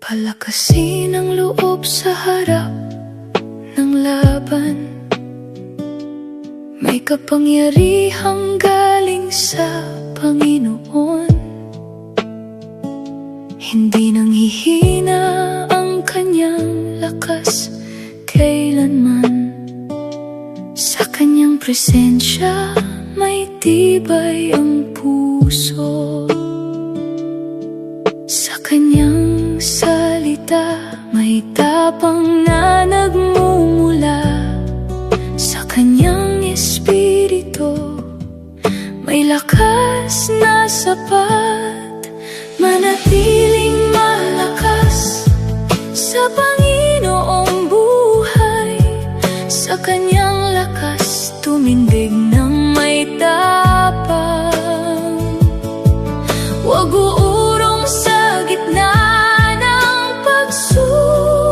Palakasin ang loob sa harap ng laban. May kapangyarihang galing sa Panginoon. Hindi nanghihina ang kanyang lakas kailanman. Sa kanyang presensya may tibay ang puso. Sa kanyang salita may tapang na nagmumula. Sa kanyang espiritu may lakas na sapat. Manatiling malakas sa Panginoong buhay. Sa kanyang lakas tumindig ng may tapang. Huwag uurong sa gitna ng pagsubok.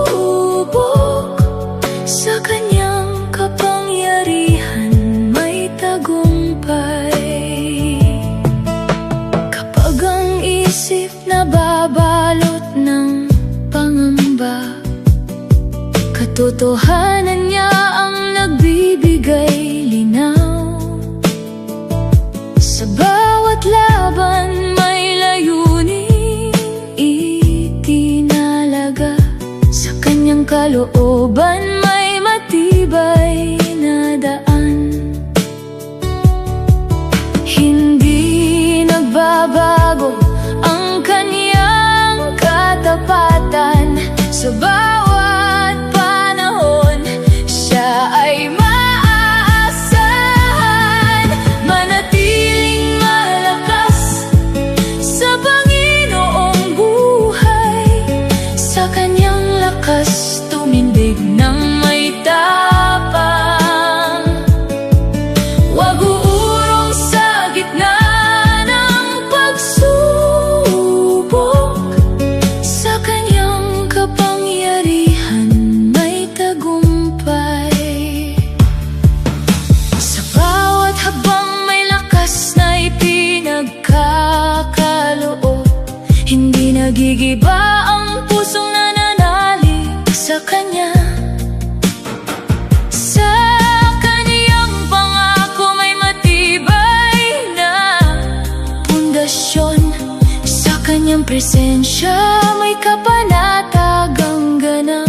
Sa kanyang kapangyarihan may tagumpay. Kapag ang isip nababalot ng pangamba, katotohanan niya ang nagbibigay linaw. Sa bawat laban may layuning itinalaga. Sa kanyang kalooban may matibay na daan. Hindi nagbabago ang kanyang katapatan. Sa bawat panahon siya ay maaasahan. Manatiling malakas sa Panginoong buhay. Sa kanyang lakas tumindig ng may tapang. Huwag uurong sa gitna ng pagsubok. Sa kanyang kapangyarihan may tagumpay. Sa bawat habang may lakas na ipinagkakaloob, hindi nagigiba ang pusong nananalig sa kanya. Sa kaniyang pangako may matibay na pundasyon. Sa kanyang presensya may kapanatagang ganap.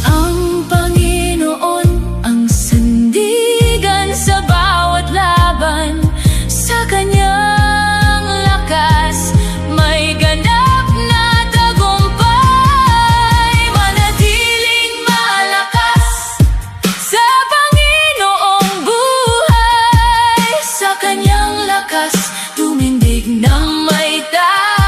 Ang Panginoon ang sandigan sa bawat laban. Sa kanyang lakas may ganap na tagumpay. Manatiling malakas sa Panginoong buhay. Sa kanyang lakas tumindig ng may tapang.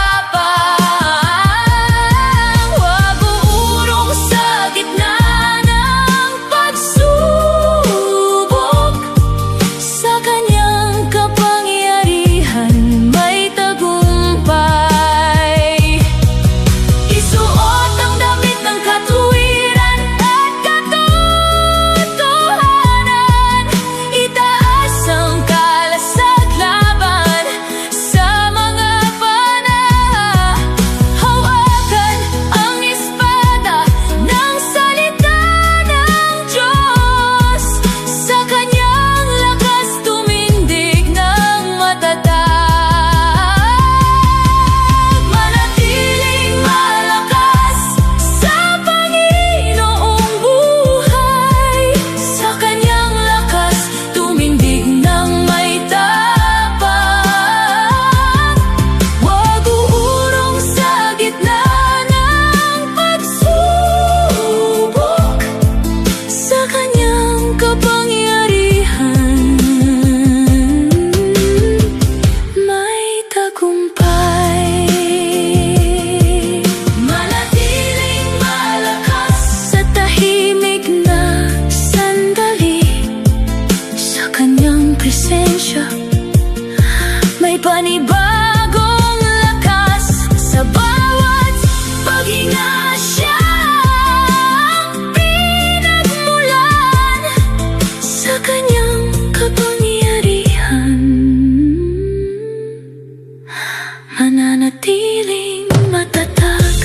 matatag.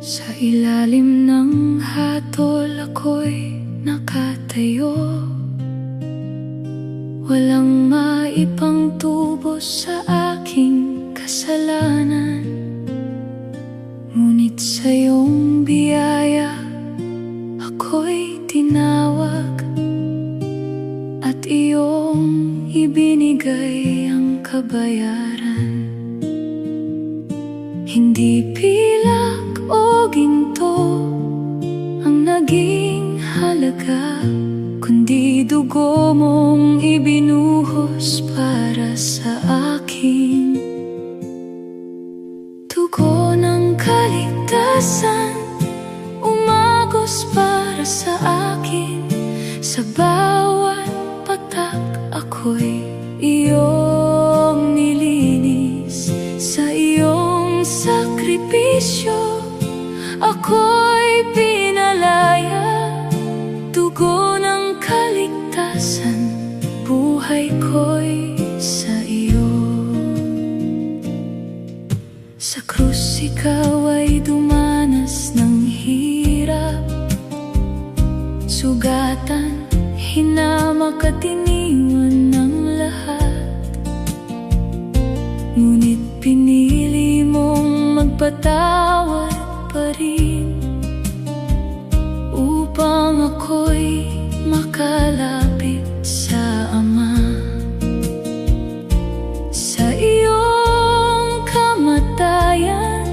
Sa ilalim ng hatol ako'y nakatayo, walang maipang tubos sa aking kasalanan. Ngunit sa iyong biyaya ako'y tinawag, at iyong ibinigay ang kabayaran. Hindi pilak o ginto ang naging halaga, kundi dugo mong ibinuhos para sa akin. Dugo ng kaligtasan umagos para sa akin. Sa bawat patak ako'y iyong nilinis. Sa iyong sakripisyo ako'y pinalaya. Dugo ng kaligtasan, buhay ko'y sa iyo. Sa krus ikaw ay dumanas ng hirap, sugatan, hinamak at iniwan ng lahat. Ngunit pinili mong magpatawad pa rin, upang ako'y makalapit sa Ama. Sa iyong kamatayan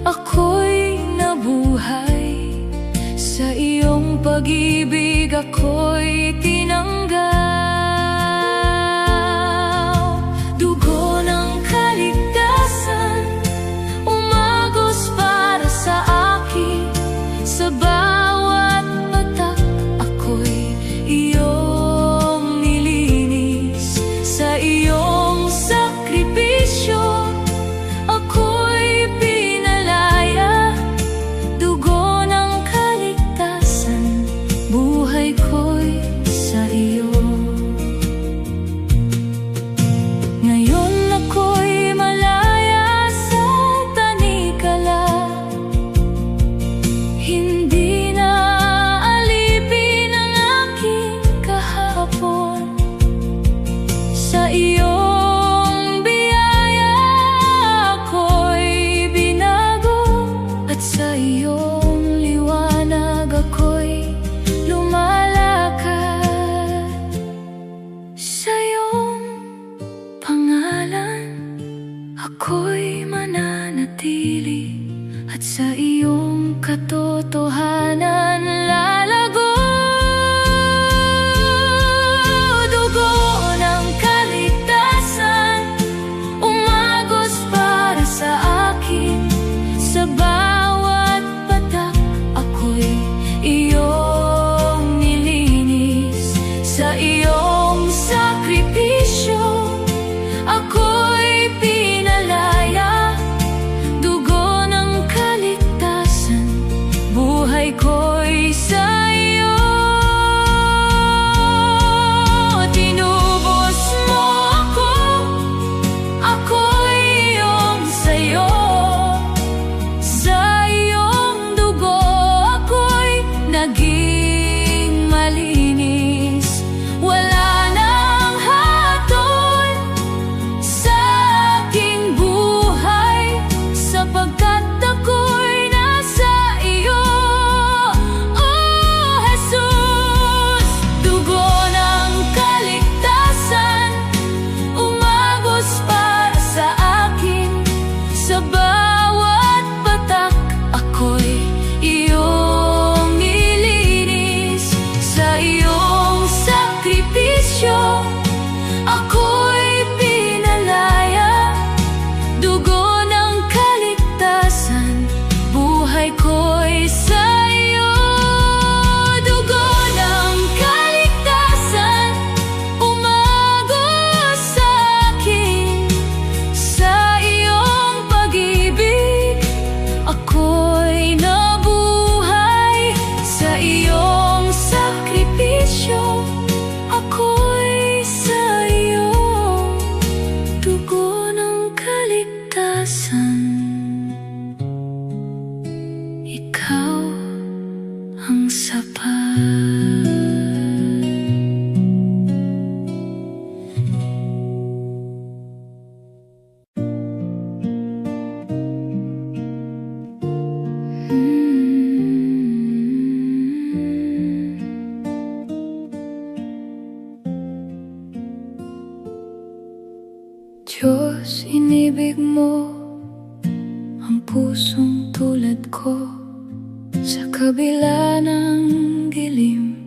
ako'y nabuhay, sa iyong pag-ibig ako'y tinanggap. Dugo ng kaligtasan umagos para sa akin. Sa bawat patak ako'y iyong nilinis. Sa iyong sakripisyo ako'y pinalaya. Dugo ng kaligtasan, buhay ko'y sa iyo. Ngayon ako'y malaya sa tanikala, hindi na alipin ang aking kahapon. Sa iyong biyaya ako'y binago, at sa iyong liwanag ako'y lumalakad. Sa iyong pangalan ako'y mananatili, at sa iyong katotohanan lalago. Dugo ng kaligtasan umagos para sa akin. Sa bawat patak ako'y iyong nilinis. Sa iyong sakripisyo ako'y pinalaya. Dugo ng kaligtasan, buhay ko'y sa iyo. Tinubos mo ako, ako'y iyong sayo. Sa iyong dugo ako'y naging malinis. Wala nang hatol sa aking buhay, sapagkat ako'y nasa iyo. Oh Jesus, dugo ng kaligtasan umagos para sa akin. Sa bawat patak ako'y iyong nilinis. Sa iyong sakripisyo ako'y pinalaya. Dugo ng kaligtasan, buhay ko'y sa iyo. Dugo ng kaligtasan Diyos, inibig mo ang pusong tulad ko. Sa kabila ng dilim,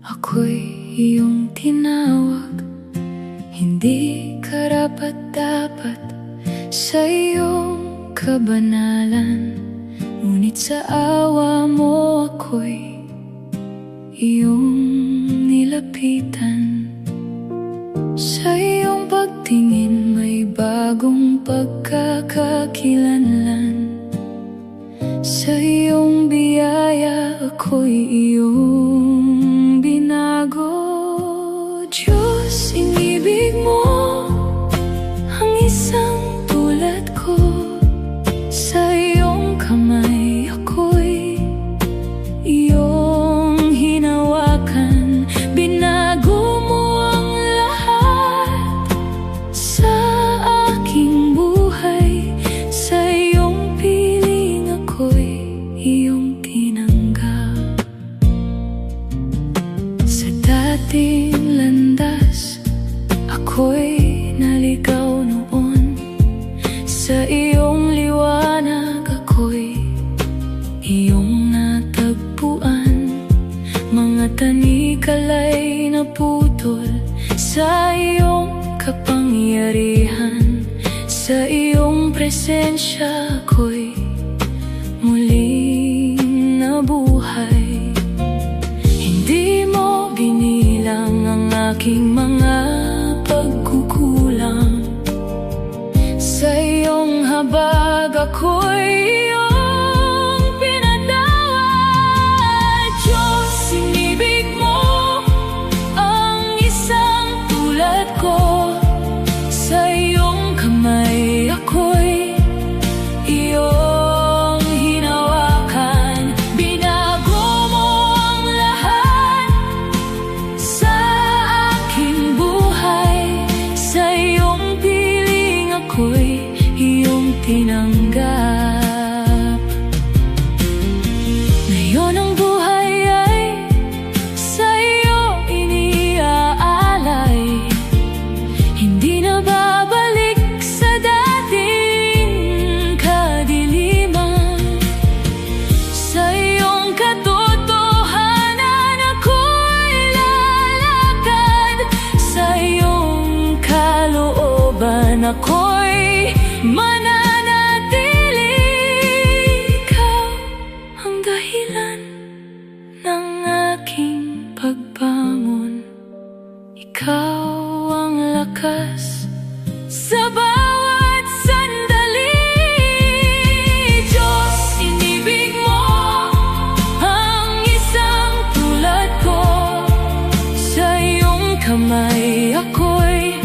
ako'y iyong tinawag. Hindi karapat-dapat sa iyong kabanalan, ngunit sa awa mo ako'y iyong nilapitan. Sa iyong pagtingin may bagong pagkakakilanlan. Sa iyong biyaya ako'y iyong binago. Diyos, inibig mo ang isang tulad ko. Sa iyong kamay ako'y iyong hinawakan. Binago mo ang lahat sa aking buhay. Sa iyong piling ako'y iyong tinanggap. Sa dating landas ako'y naligaw noon. Sa iyong liwanag ako'y iyong natagpuan. Mga tanikala'y naputol sa iyong kapangyarihan. Sa iyong presensya ako'y muling nabuhay. Hindi mo binilang ang aking mga pagkukulang. Sa iyong habag ako'y iyong pinatawad. Diyos, inibig mo ang isang tulad ko. Sa iyong kamay ako'y iyong hinawakan. Binago mo ang lahat sa aking buhay. Sa iyong piling ako'y iyong tinanggap. Ngayon ang buhay ay sa iyo iniaalay. Hindi na babalik sa dating kadiliman. Sa iyong katotohanan ako'y lalakad. Sa iyong kalooban ako'y mananatili. Ikaw ang dahilan ng aking pagbangon. Ikaw ang lakas sa bawat sandali. Diyos, inibig mo ang isang tulad ko. Sa iyong kamay ako'y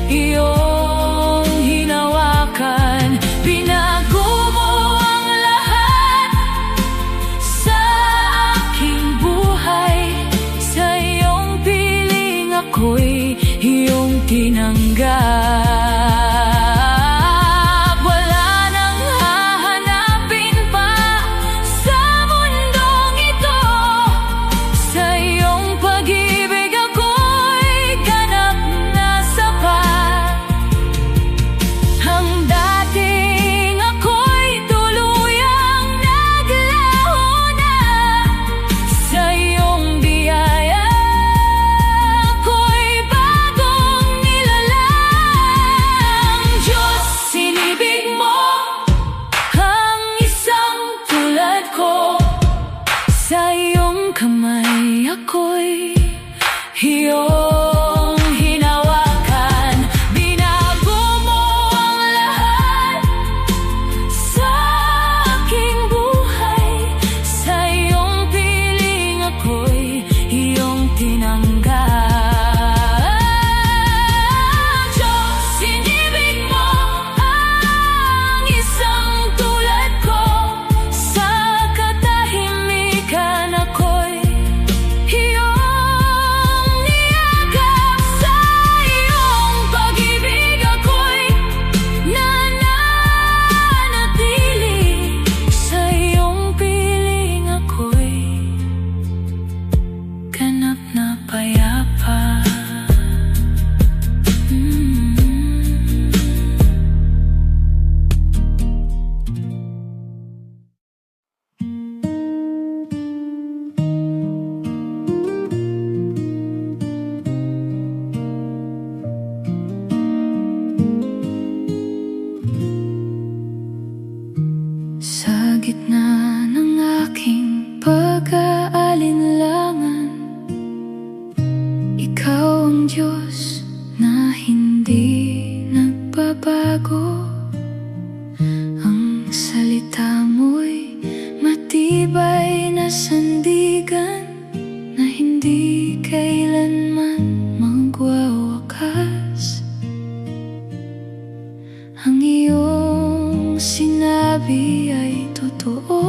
iyong hinawakan. Binago mo ang lahat sa aking buhay. Sa iyong piling ako'y iyong tinanggap. Wala nang hahanapin pa sa mundong ito. Sa iyong pag-ibig ako'y ganap na sapat. Ang dating ako'y tuluyang naglaho na. Sa iyong biyaya ako'y bagong nilalang. Diyos, sinibig mo ang isang tulad ko. Sa iyong kamay ako'y iyong hinawakan. Binago mo ang lahat sa aking buhay. Sa iyong piling ako'y iyong tinanggap. Diyos, sinibig mo ang isang tulad ko. Sa katahimikan ako'y iyong niyakap. Sa iyong pag-ibig ako'y nananatili. Sa iyong piling ako'y ganap na payapa. Ikaw ang Diyos na hindi nagbabago. Ang salita mo'y matibay na sandigan na hindi kailanman magwawakas. Ang iyong sinabi ay totoo,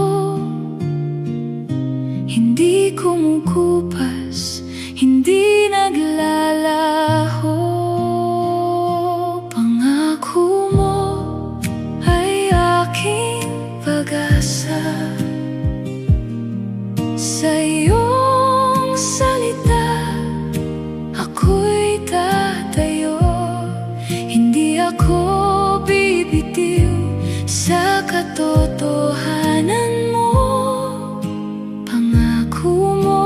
hindi kumukupas, hindi naglalaho. Pangako mo ay aking pag-asa. Sa iyong salita ako'y tatayo. Hindi ako bibitiw sa katotohanan mo. Pangako mo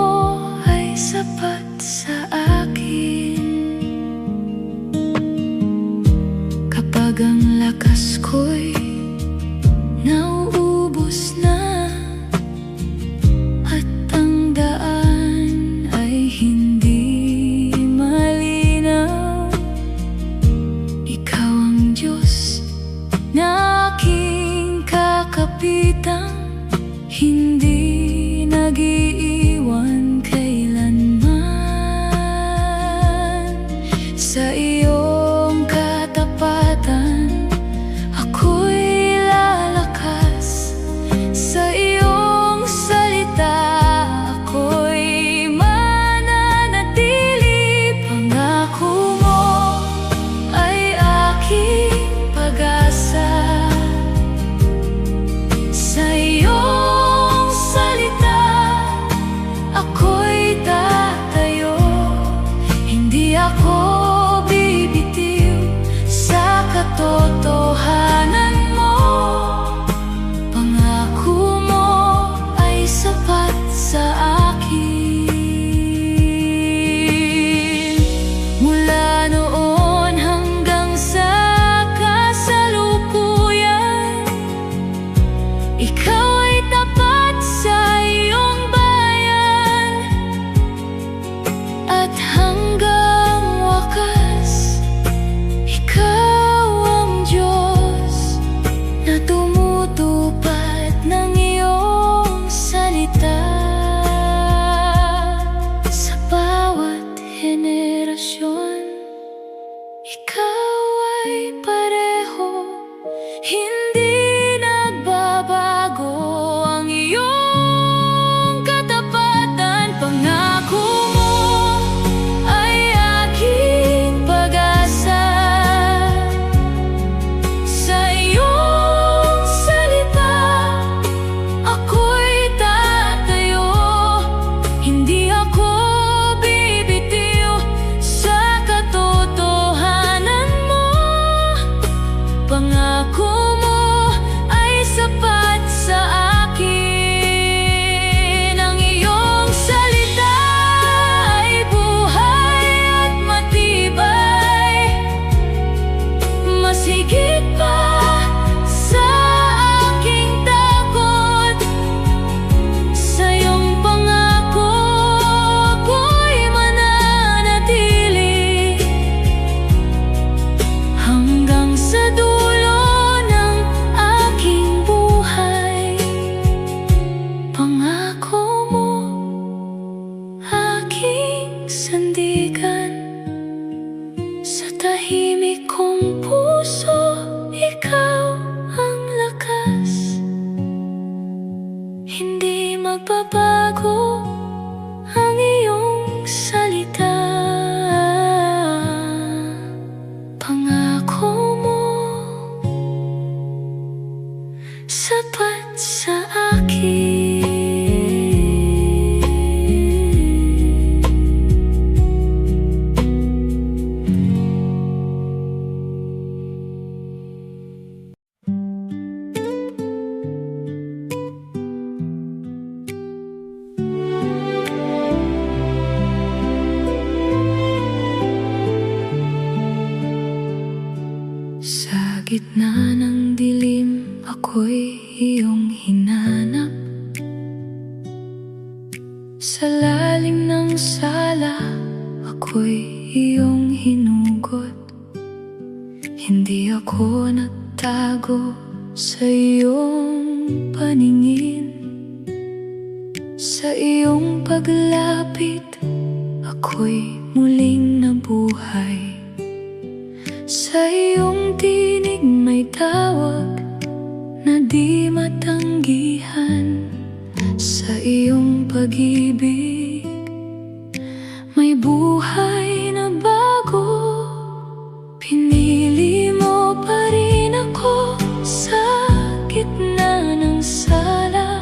ay sapat sa akin. Kapag ang lakas ko'y nauubos na at ang daan ay hindi malinaw, ikaw ang Diyos na aking kakapitang hindi nag-iiwan kailanman. Sa iyong katapatan ako'y lalakas. Sa iyong salita ako'y mananatili. Pangako mo ay aking pag-asa. Sa iyong salita ako'y tatayo. Hindi ako bibitiw sa katotohanan mo. Pangako mo ay sapat sa akin. Mula noon hanggang sa kasalukuyan, ikaw ay tapat sa iyong bayan. At hanggang wakas, ikaw ang Diyos na tumutupad ng iyong salita. Sa bawat henerasyon, ikaw ay pareho, hindi nagbabago. Ang iyong katapatan, pangako mo ay aking pag-asa. Sa iyong salita ako'y tatayo. Hindi ako bibitiw sa katotohanan mo. Pangako mo ay sapat sa akin. Ang iyong salita ay buhay at matibay, mas higit pa sa aking takot. Sa iyong pangako ako'y mananatili hanggang sa dulo ng aking buhay. Pangako mo, aking sandigan. Sa tahimik kong puso, ikaw ang lakas. Hindi magbabago ang iyong salita. Pangako mo sapat sa akin. Sa gitna ng dilim ako'y iyong hinanap. Sa lalim ng sala ako'y iyong hinugot. Hindi ako nagtago sa iyong paningin. Sa iyong paglapit, ako'y muling nabuhay. Sa iyong tinig may tawag na di matanggihan. Sa iyong pag-ibig may buhay na bago. Pinili mo pa rin ako sa gitna ng sala.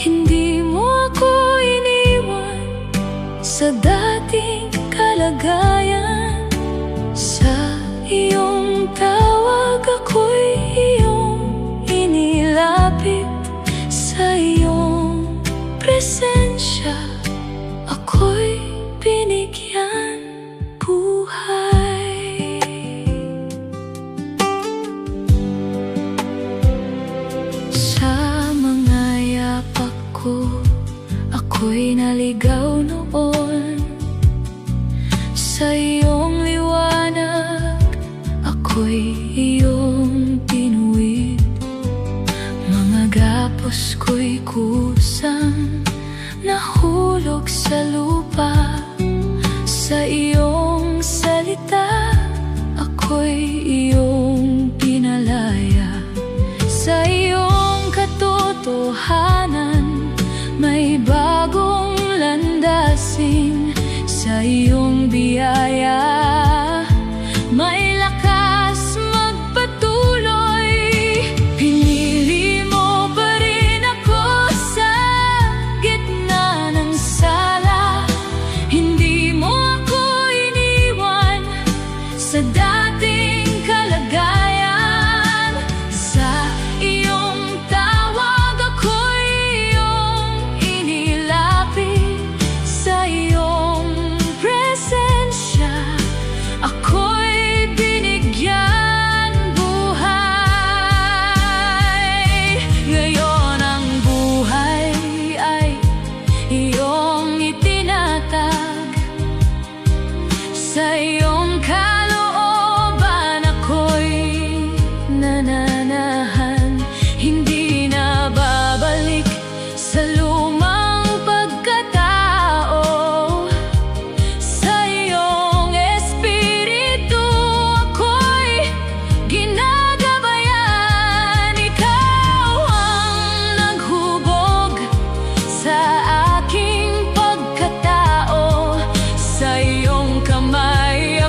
Hindi mo ako iniwan sa dating kalagayan. Sa iyong tawag ako'y iyong inilapit. Sa iyong presensya ako'y binigyan buhay. Sa mga yapak ko, ako'y naligaw noon. Sa iyong liwanag, ako'y iyong tinuwid. Mga gapos ko'y kusang nahulog sa lupa. Sa iyong salita, ako'y iyong pinalaya. Sa iyong katotohanan, may bagong landasin. Sa iyong biyaya, may lakas magpatuloy. Pinili mo pa rin ako sa gitna ng sala. Hindi mo ako iniwan sa dating kalagayan. Sa iyong tawag ako'y iyong inilapit. Sa iyong presensya ako'y binigyan buhay. Ngayon ang buhay ay iyong itinatag. Sa iyong kalooban ako'y nananahan. Hindi na babalik sa lumang pagkatao. Sa iyong espiritu ako'y ginagabayan. Ikaw ang naghubog sa aking pagkatao. Sa iyong kamay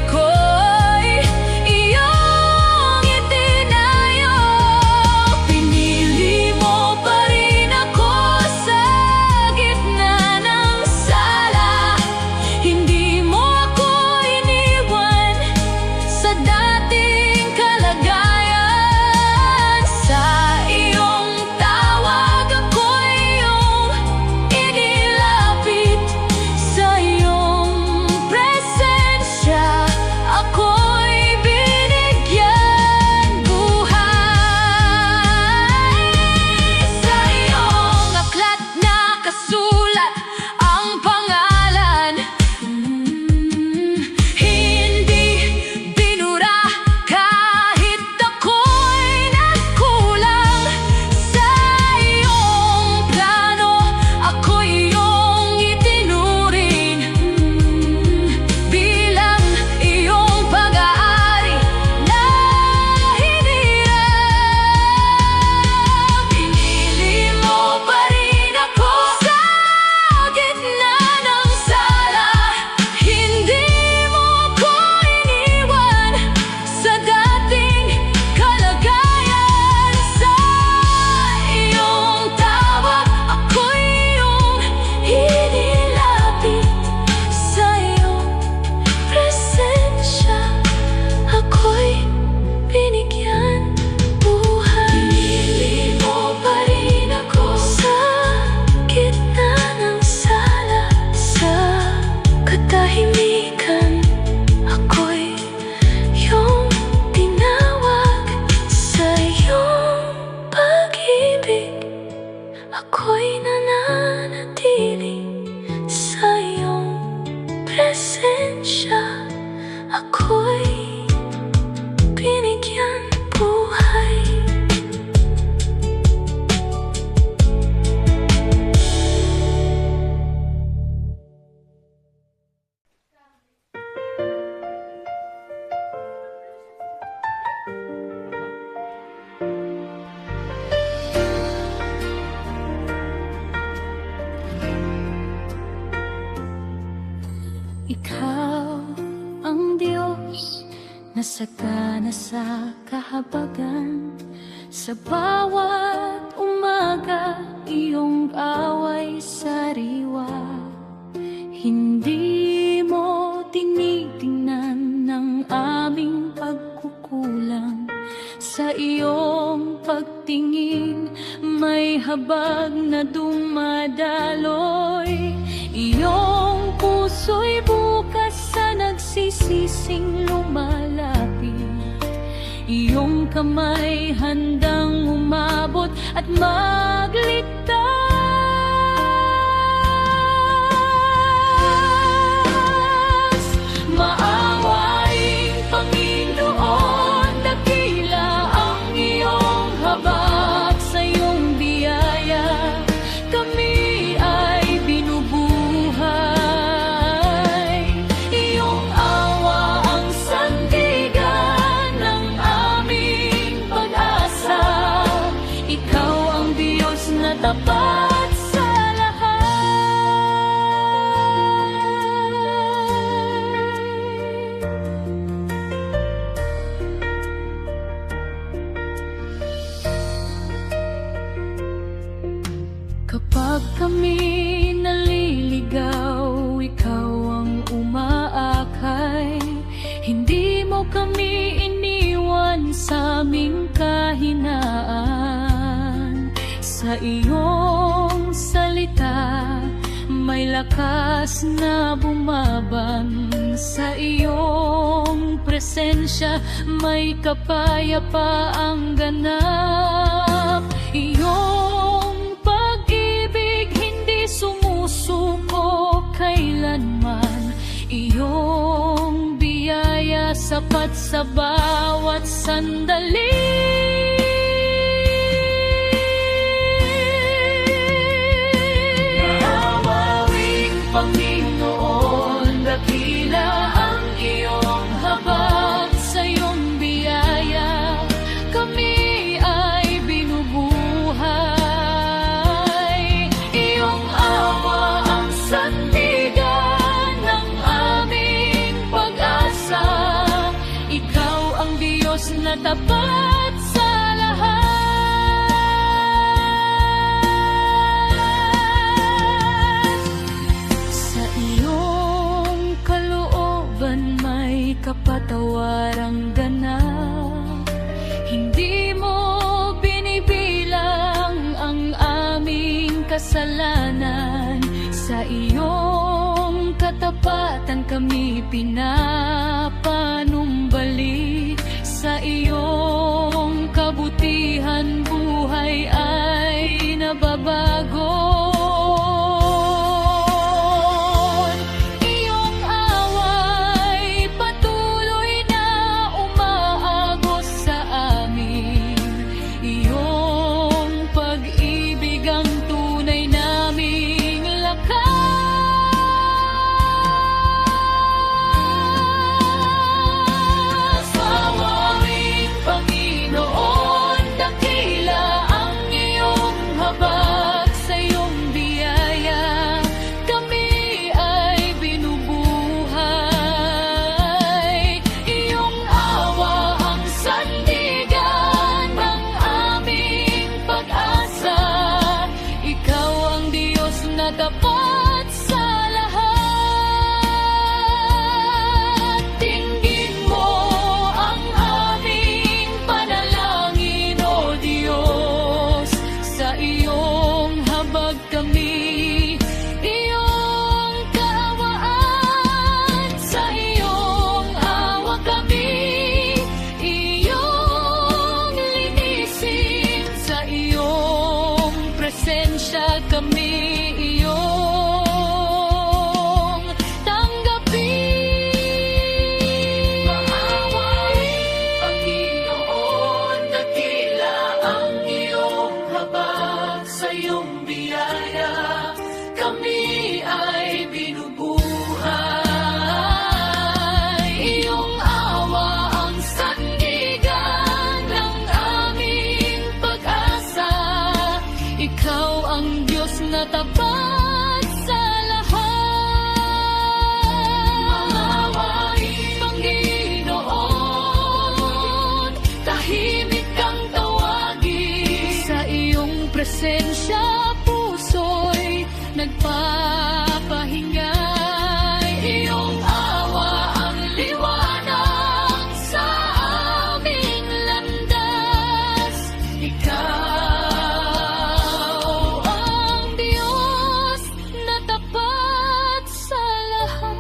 nasagana sa kahabagan. Sa bawat umaga, iyong away sariwa. Hindi mo tinitingnan ng aming pagkukulang. Sa iyong pagtingin, may habag na dumadaloy. Iyong puso'y bukas sa nagsisising lumalapit. Iyong kamay handang umabot at magligtas. Maawaing Panginoon, dakila ang iyong habag. Sa iyong biyaya kami ay binubuhay. Iyong awa ang sandigan ng aming pag-asa. Ikaw ang Diyos na tapat sa kapag kami naliligaw, ikaw ang umaakay. Hindi mo kami iniwan sa aming kahinaan. Sa iyong salita, may lakas na bumaban. Sa iyong presensya, may kapayapaang ganap. Iyong pag-ibig hindi sumusuko kailanman. Iyong biyaya sapat sa bawat sandali. Maawawing Panginoon, dakila ang iyong habag. Sa iyong biyaya kami ay binubuhay. Iyong awa ang sandigan ng aming pag-asa. Ikaw ang Diyos na tapat sa lahat. Sa iyong kalooban may kapatawarang ganap. Hindi mo binibilang ang aming kasalanan. Sa iyong katapatan kami pinapanumbalik. Sa iyong kabutihan buhay ay nababago. Iyong away patuloy na umaagos sa amin. Iyong pag-ibig ang tunay naming lakas. Maawawing Panginoon, dakila ang nagpapahingay. Iyong awa ang liwanag sa aming landas. Ikaw ang Diyos na tapat sa lahat.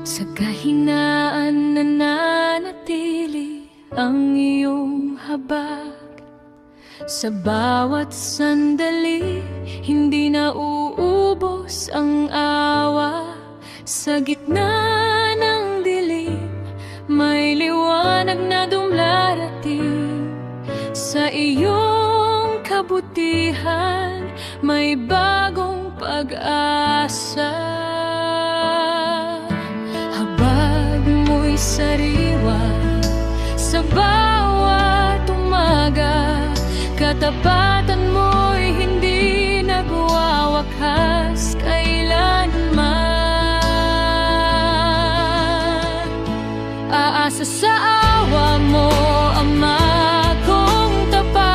Sa kahinaan nananatili ang iyong habag. Sa bawat sandali, hindi na uubos ang awa. Sa gitna ng dilim, may liwanag na dumarating. Sa iyong kabutihan, may bagong pag-asa. Habag mo'y sariwa sa bawat umaga. Katapatan mo'y hindi nagwawakas kailanman. Aasa sa awa mo, Ama kong tapat.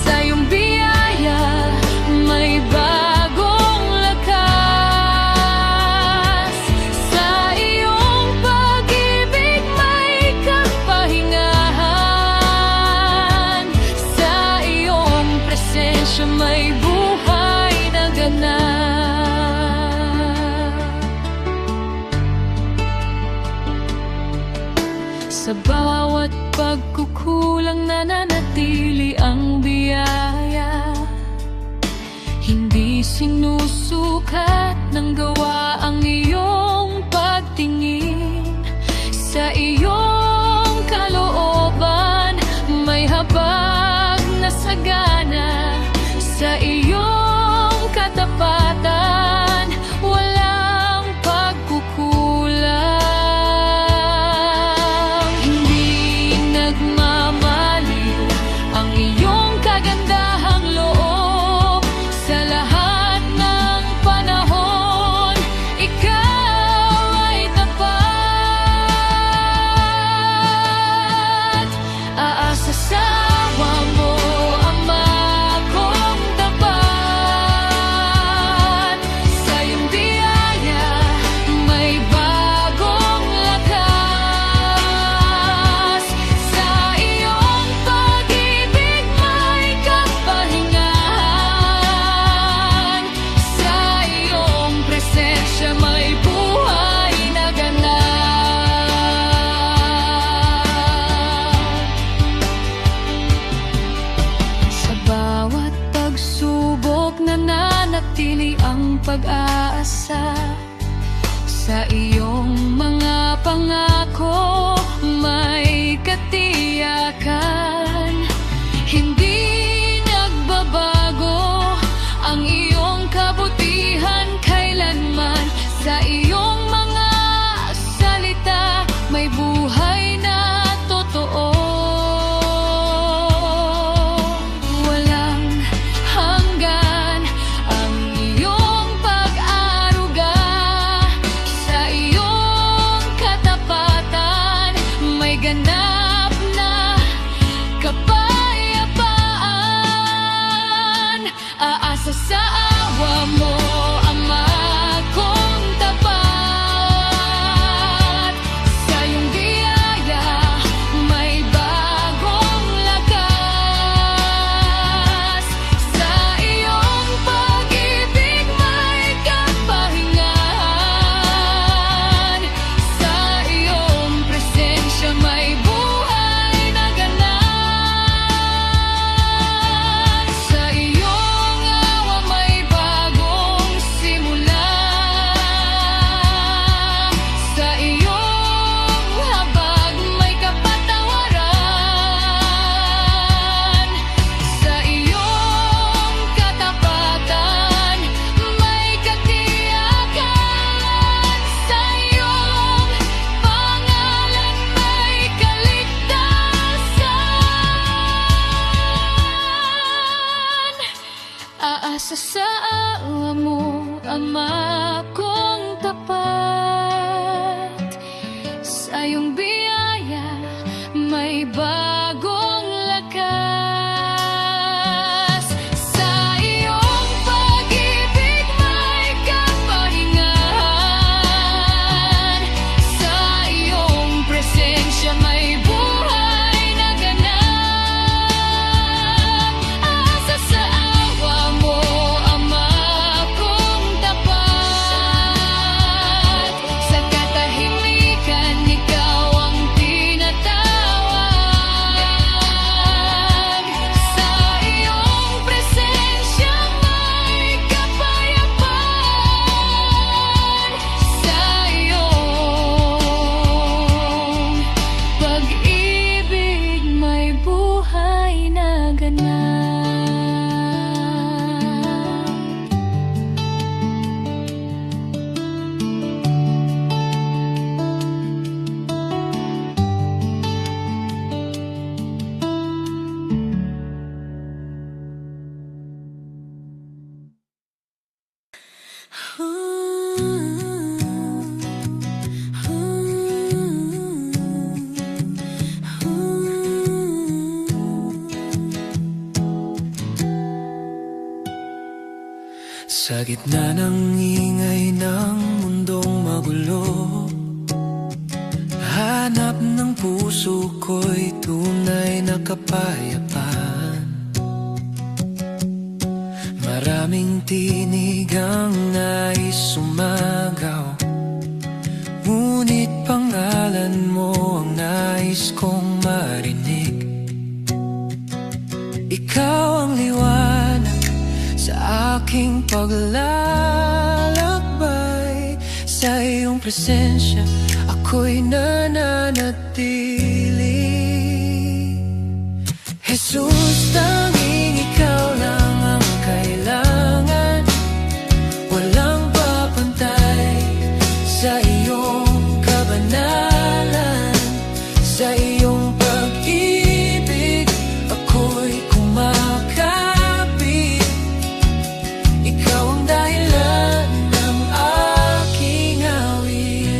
Sa iyong biyaya, may bagong lakas. Sa iyong pag-ibig, may kapahingahan. Sa iyong presensya, may buhay na ganap. Sa bawat pagkukulang nananatili ang biyaya. Hindi sinusukat ng gawa ang iyong pagtingin. Sa iyong kalooban, may habag na sagana. Sa iyong katapatan, walang pagkukulang. Hindi nagmamaliw ang iyong kagandahang loob. Sa lahat ng panahon, ikaw ay tapat. Aasa sa awa mo, Ama kong tapat. Sa iyong biyaya, may bagong lakas. Sa iyong pag-ibig, may kapahingahan. Sa iyong presensya, may buhay na ganap. Sa bawat pagsubok, nananatili ang pag-aasa. Sa iyong mga pangako, may katiyakan. Hindi nagbabago ang iyong kabutihan kailanman. Sa iyong mga salita, may buhay na totoo. Walang hanggan ang iyong pag-aruga. Sa iyong katapatan, may ganap na kapayapaan. Aasa sa awa mo, Ama kong tapat. Sa iyong biyaya, may bagong lakas. Sa iyong pag-ibig, may kapahingahan. Sa iyong presensya, may buhay na ganap. Sa iyong awa, may bagong sa awa mo, Ama kong tapat. Sa iyong biyaya may bagong lakas. Sa iyong pag-ibig may kapahingahan. Sa iyong presensya may buhay na ganap. Asa sa awa mo, Ama kong tapat. Sa katahimikan ikaw ang tinatawag. Sa iyong presensya may kapayapaan. Sa iyong pag-ibig may buhay na ganap. Sa gitna ng ingay ng mundong magulo, hanap ng puso ko'y tunay na kapayapaan. Maraming tinig ang nais sumagaw, ngunit pangalan mo ang nais kong marinig. Ikaw ang liwanag sa aking paglalakbay. Sa iyong presensya ako'y nananatili. Jesus, tanging ikaw lang ang kailangan. Walang papantay sa iyong kabanalan. Sa iyong pag-ibig ako'y kumakapit. Ikaw ang dahilan ng aking awit.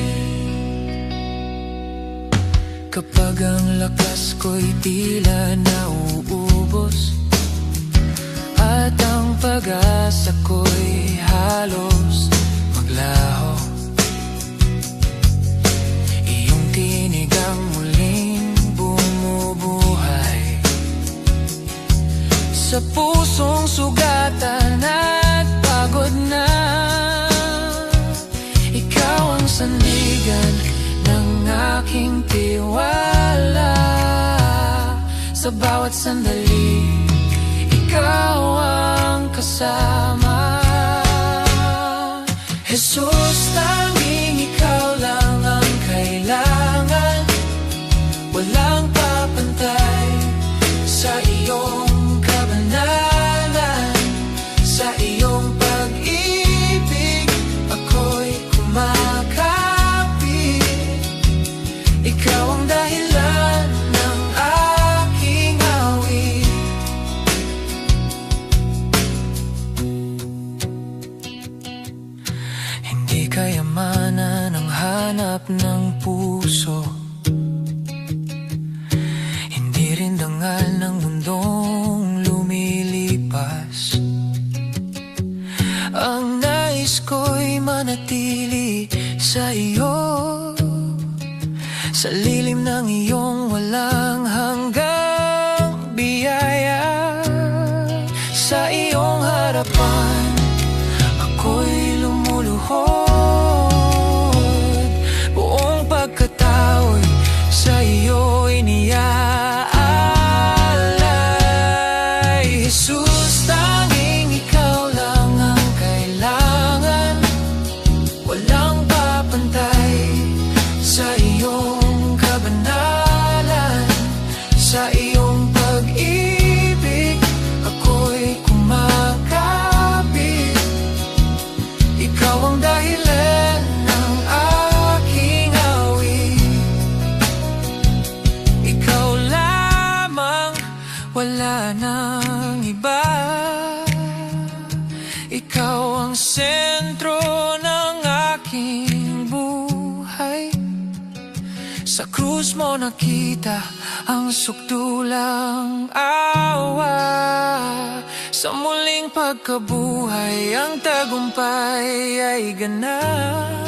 Kapag ang lakas ko'y tila nauubos at ang pag-asa ko'y halos maglaho, iyong tinig ang muling bumubuhay sa pusong sugatan at pagod na. Ikaw ang sandigan ng aking tiwala. Sa bawat sandali, ikaw ang kasama. Jesus, tanging ikaw lang ang kailangan. Walang papantay sa iyong kabanalan. Sa iyong pag-ibig ako'y kumakapit. Ikaw ang dahilan ng aking awit. Hindi kayamanan ang hanap ng puso, hindi rin dangal ng mundong lumilipas. Ang nais ko'y manatili sa iyo, sa lilim ng iyong walang hanggang biyaya. Sa iyong harapan ako'y lumuluhod, buong pagkatao'y sa iyo iniaalay. Jesus, tanging ikaw lang ang kailangan. Walang papantay sa iyong kabanalan. Sa iyong pag-ibig ako'y kumakapit. Ikaw ang dahilan Ikaw ang sentro ng aking buhay. Sa krus mo nakita ang sukdulang awa. Sa muling pagkabuhay ang tagumpay ay ganap.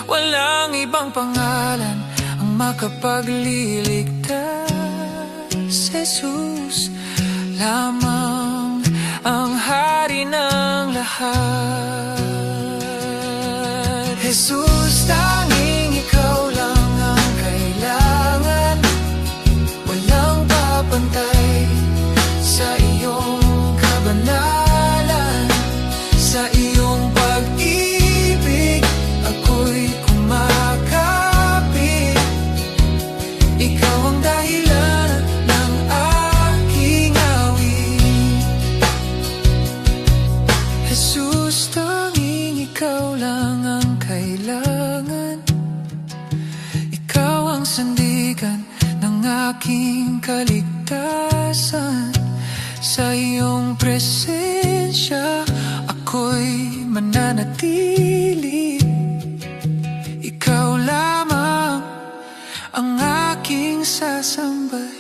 Walang ibang pangalan ang makapagliligtas. Jesus lamang ang hari ng lahat. Jesus, tanging ikaw lang ang kailangan. Walang papantay sa iyong kabanalan. Sa iyong pag-ibig ako'y kumakapit. Ikaw ang dahilan ng aking awit. Jesus, tanging ikaw lang ang kailangan. Ikaw ang sandigan ng aking kaligtasan. Sa iyong presensya ako'y mananatili. Ikaw lamang ang aking sasambahin.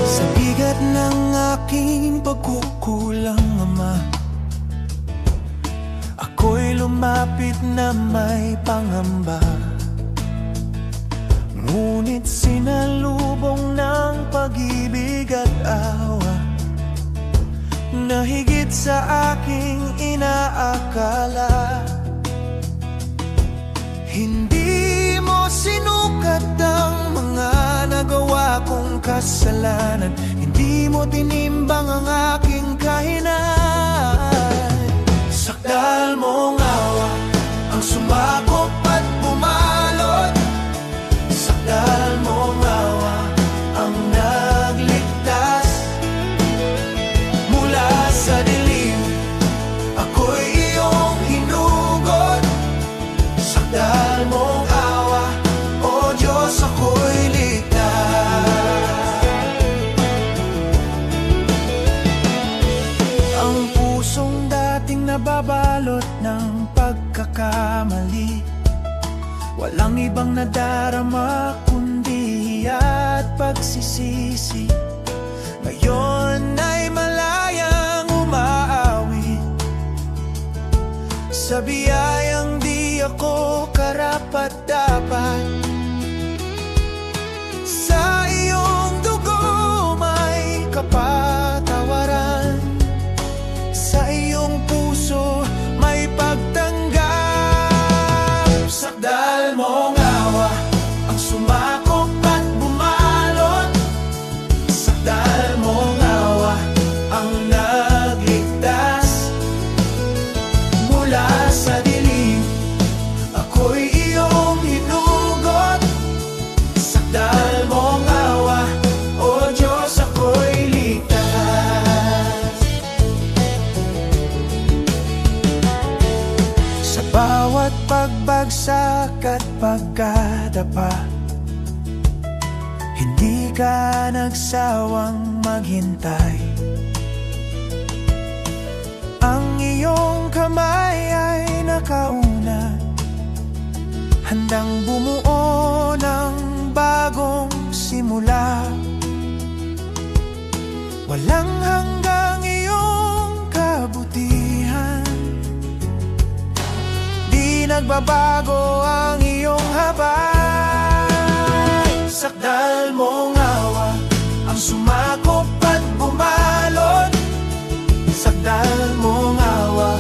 Sa bigat ng aking pagkukulang, Ama, ako'y lumapit na may pangamba. Ngunit sinalubong ng pag-ibig at awa na higit sa aking inaakala. Hindi mo sinukat ang mga nagawa kong kasalanan. Hindi mo tinimbang ang aking kahinaan. Sakdal mong awa ang sumakop at bumalot. Sakdal mong awa ang nagligtas. Mula sa dilim ako'y iyong hinugot. Sakdal mong awa, O Diyos, ako'y ligtas. Ang pusong dating nababalot ng pagkakamali, walang ibang nadarama kundi at pagsisisi. Ngayon ay malayang umaawit sa biyayang di ako karapat-dapat. Sa iyong dugo may kapatawaran. Sa iyong puso may pagtanggap. Sakdal mong awa ang sumakop at bumalot. Sakdal mong awa ang nagligtas. Mula sa dilim ako'y iyong hinugot. Sakdal mong awa, O Diyos, ako'y ligtas. Sa bawat pagbagsak at pagkadapa, hindi ka nagsawang maghintay. Ang iyong kamay ay nakauna, handang bumuo ng bagong simula. Walang hanggang iyong kabutihan, di nagbabago ang iyong habag. Sakdal mong awa ang sumakop at bumalot. Sakdal mong awa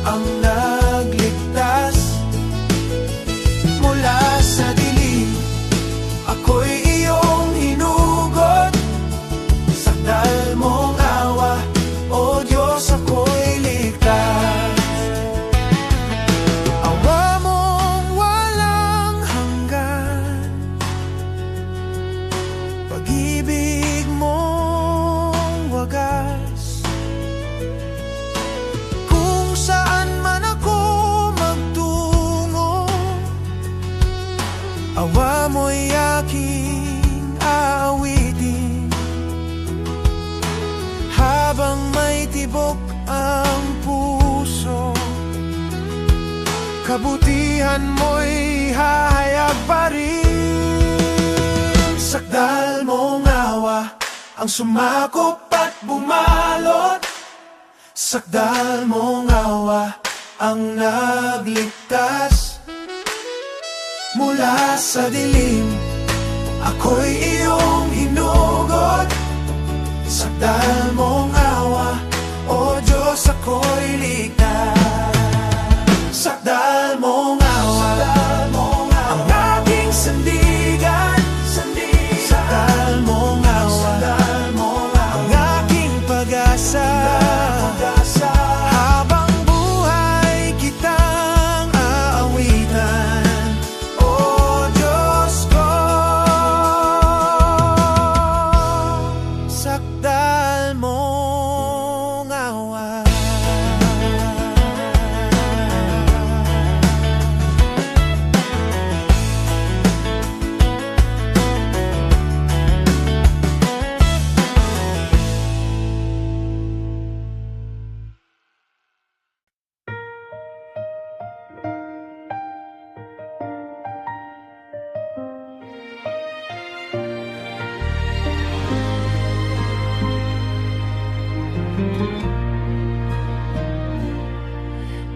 ang nagligtas. Mula sa dilim ako'y iyong hinugot. Sakdal mong awa, O Diyos, ako'y ligtas. kabutihan mo'y hahayag pa rin. Sakdal mong awa ang sumakop at bumalot. Sakdal mong awa ang nagligtas. Mula sa dilim, ako'y iyong hinugot. Sakdal mong awa, O Diyos, ako'y ligtas. Sakdal mong awa, ang aking sandigan. Sakdal mong awa, ang aking pag-asa. Habang buhay kitang aawitan, O Diyos ko. Sakdal mong awa.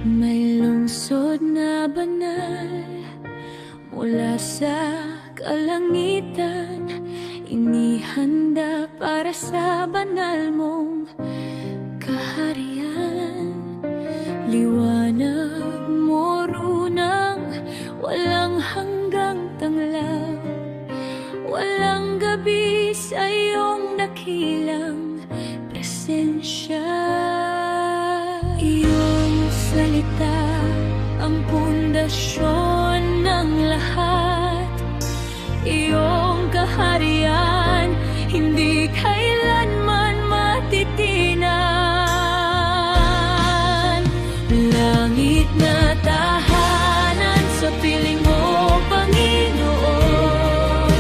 May lungsod na banal mula sa kalangitan, inihanda para sa banal mong kaharian. Liwanag mo runang walang hanggang tanglaw, walang gabi sa iyong dakilang presensya. Iyong salita ang pundasyon ng lahat. Iyong kaharian hindi kailanman matitinan. Langit na tahanan sa piling mo, Panginoon.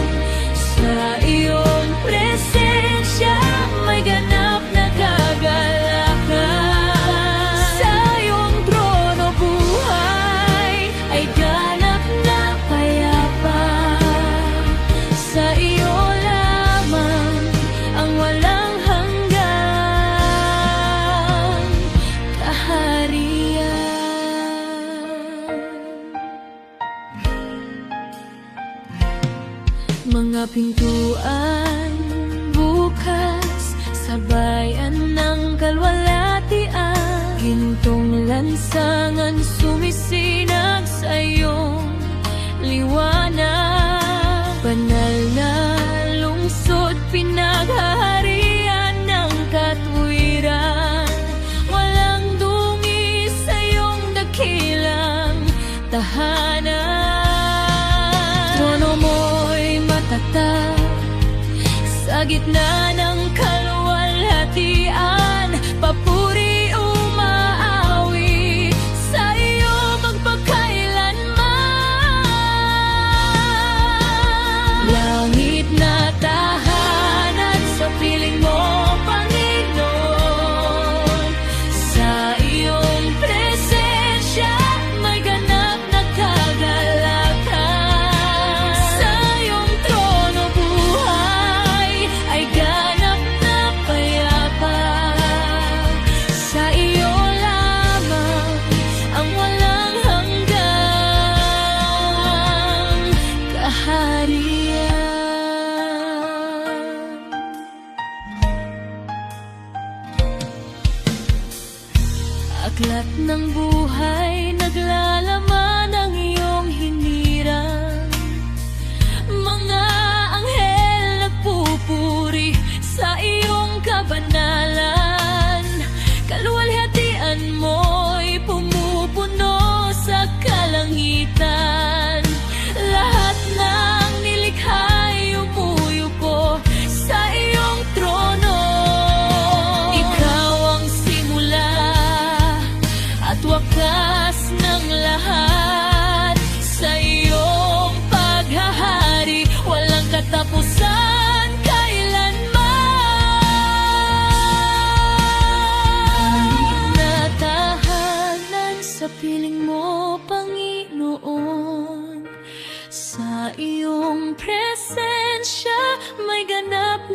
Sa iyong presensya may ganap na kagalakan. Sa iyong trono buhay ay ganap na payapa. Sa iyo lamang ang walang hanggang kaharian. Mga pintuan bukas sa bayan ng kalwalatian, gintong lansangan sumisinag sa iyong liwanag. Banal na lungsod, pinaghaharian ng katwiran, walang dungis sa iyong dakilang tahanan. Trono mo'y matatag sa gitna ng kaluwalhatian. Papuri umaawi sa iyo magpakailanman. Langit na tahanan sa piling mo, Panginoon. Sa iyong presensya may ganap na kagalakan. Sa iyong trono buhay ay ganap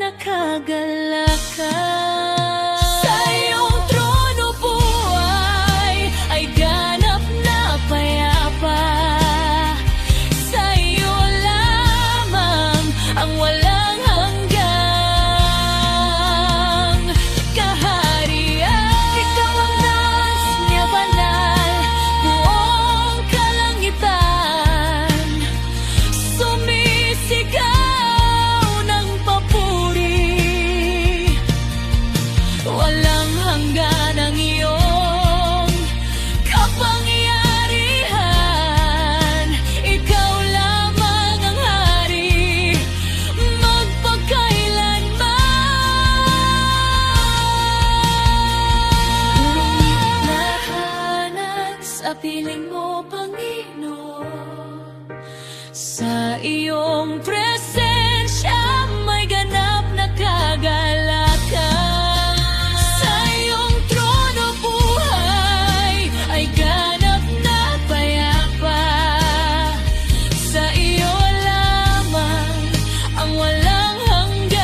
nakagalakan. Sa iyong trono buhay ay ganap na payapa. Sa iyo lamang ang walang hanggang kaharian. Ikaw ang nais niya banal, buong kalangitan. Sumisigaw ng papuri, walang hanggan ang iyong kapangyarihan. Ikaw lamang ang hari, magpakailanman. Lahanag sa piling mo, Panginoon. Sa iyong presensya may ganap na kagalakan. Sa iyong trono buhay ay ganap na payapa. Sa iyo lamang ang walang hanggan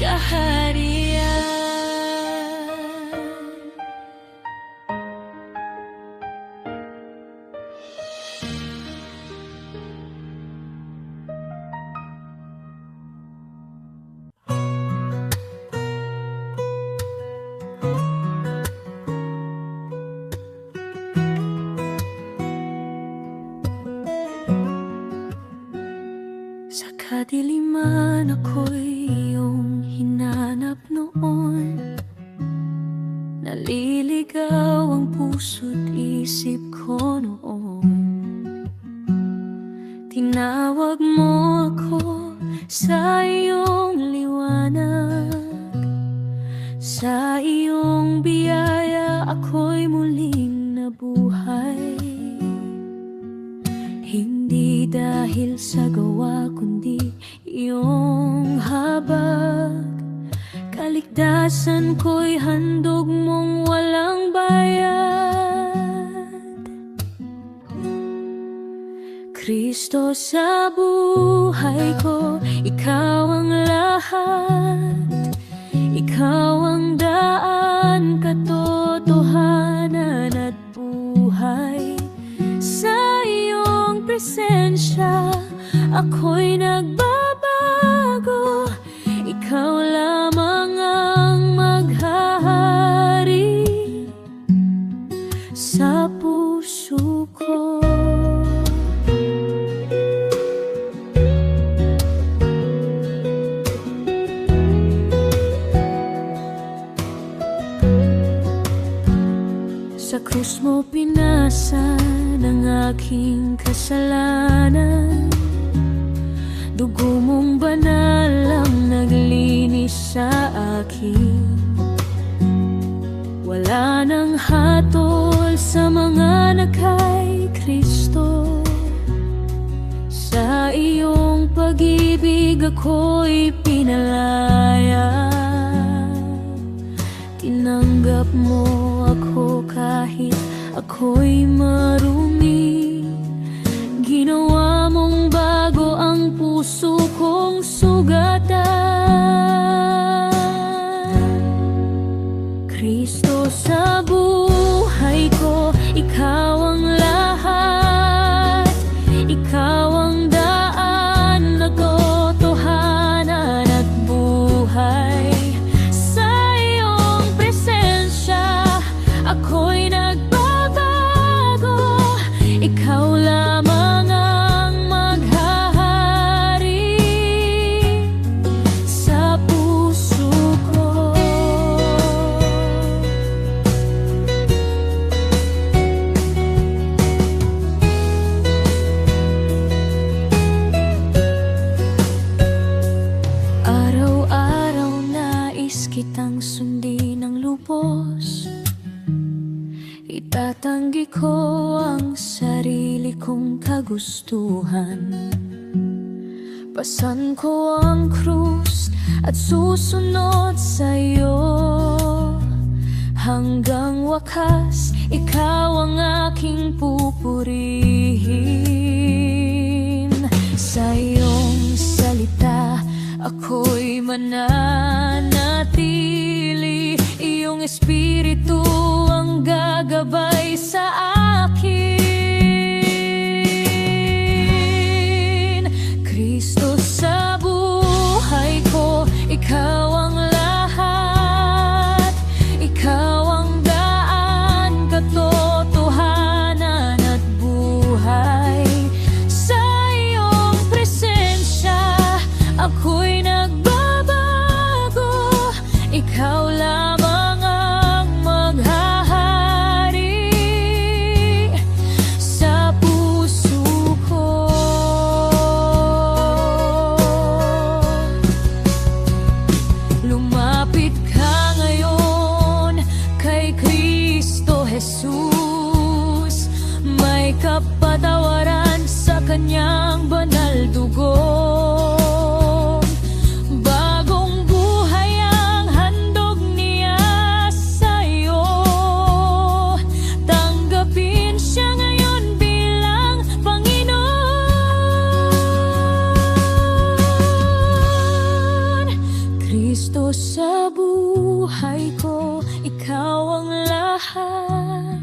kaharian. Sa kadiliman ako'y iyong hinanap noon. Naliligaw ang puso't isip ko noon. Tinawag mo ako sa iyong liwanag. Sa iyong biyaya ako'y muling nabuhay. Hindi dahil sa gawa kundi iyong habag. Kaligtasan ko'y handog mong walang bayad. Kristo sa buhay ko, ikaw ang lahat. Ikaw ang daan, katotohanan at buhay. Sa iyong presensya ako'y nagbabago. Ikaw lamang ang maghahari sa puso ko. Sa krus mo pinasan ang aking kasalanan. Dugo mong banal ang naglinis sa akin. Wala nang hatol sa mga kay Kristo. Sa iyong pag-ibig ako'y pinalaya. Tinanggap mo ako kahit ako'y marumi. Ginawa mong bago ang puso kong sugatan. Kristo sa buhay ko, ikaw ang lahat. Ikaw ang daan, katotohanan at buhay. Sa iyong presensya ako'y nagbabago. Ikaw lamang ang maghahari sa puso ko. Araw-araw nais kitang sundin ng lubos. Itatanggi ko ang sarili kong kagustuhan. Pasan ko ang krus at susunod sa iyo. Hanggang wakas, ikaw ang aking pupurihin. Sa iyong salita ako'y mananatili. Iyong Espiritu ang gagabay sa akin. Kristo sa buhay ko, ikaw ang lahat. Ikaw ang daan, katotohanan at buhay. Sa iyong presensya, ako'y nagbabago. Ikaw lamang ang maghahari sa puso ko. Lumapit ka ngayon kay Kristo Jesus. May kapatawaran sa kanyang banal dugo. Bagong buhay ang handog niya sa'yo. Tanggapin siya ngayon bilang Panginoon. Kristo sa buhay ko, ikaw ang lahat.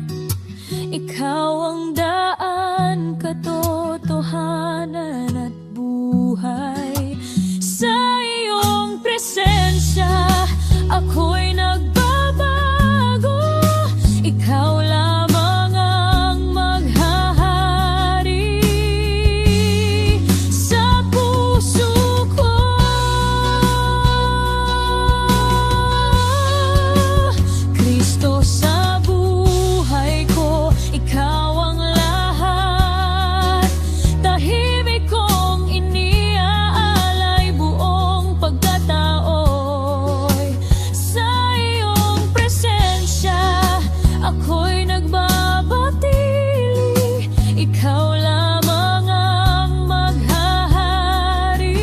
Ikaw ang daan, katotohanan at buhay. Sa iyong presensya, ako'y nagbabago. Ikaw lamang ang maghahari sa puso ko. Kristo sa buhay ko, ikaw ang lahat. Tahimik kong iniaalay buong pagkataoy. Sa iyong presensya, ako'y nagbabatili. Ikaw lamang ang maghahari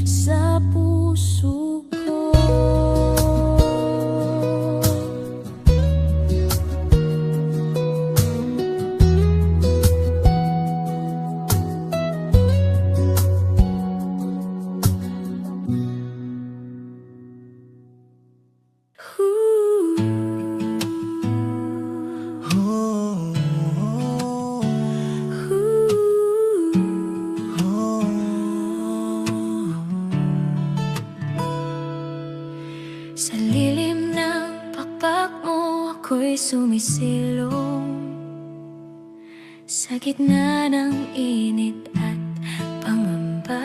sa puso ko. Sa lilim ng pakpak mo, ako'y sumisilong. Sa gitna ng init at pangamba,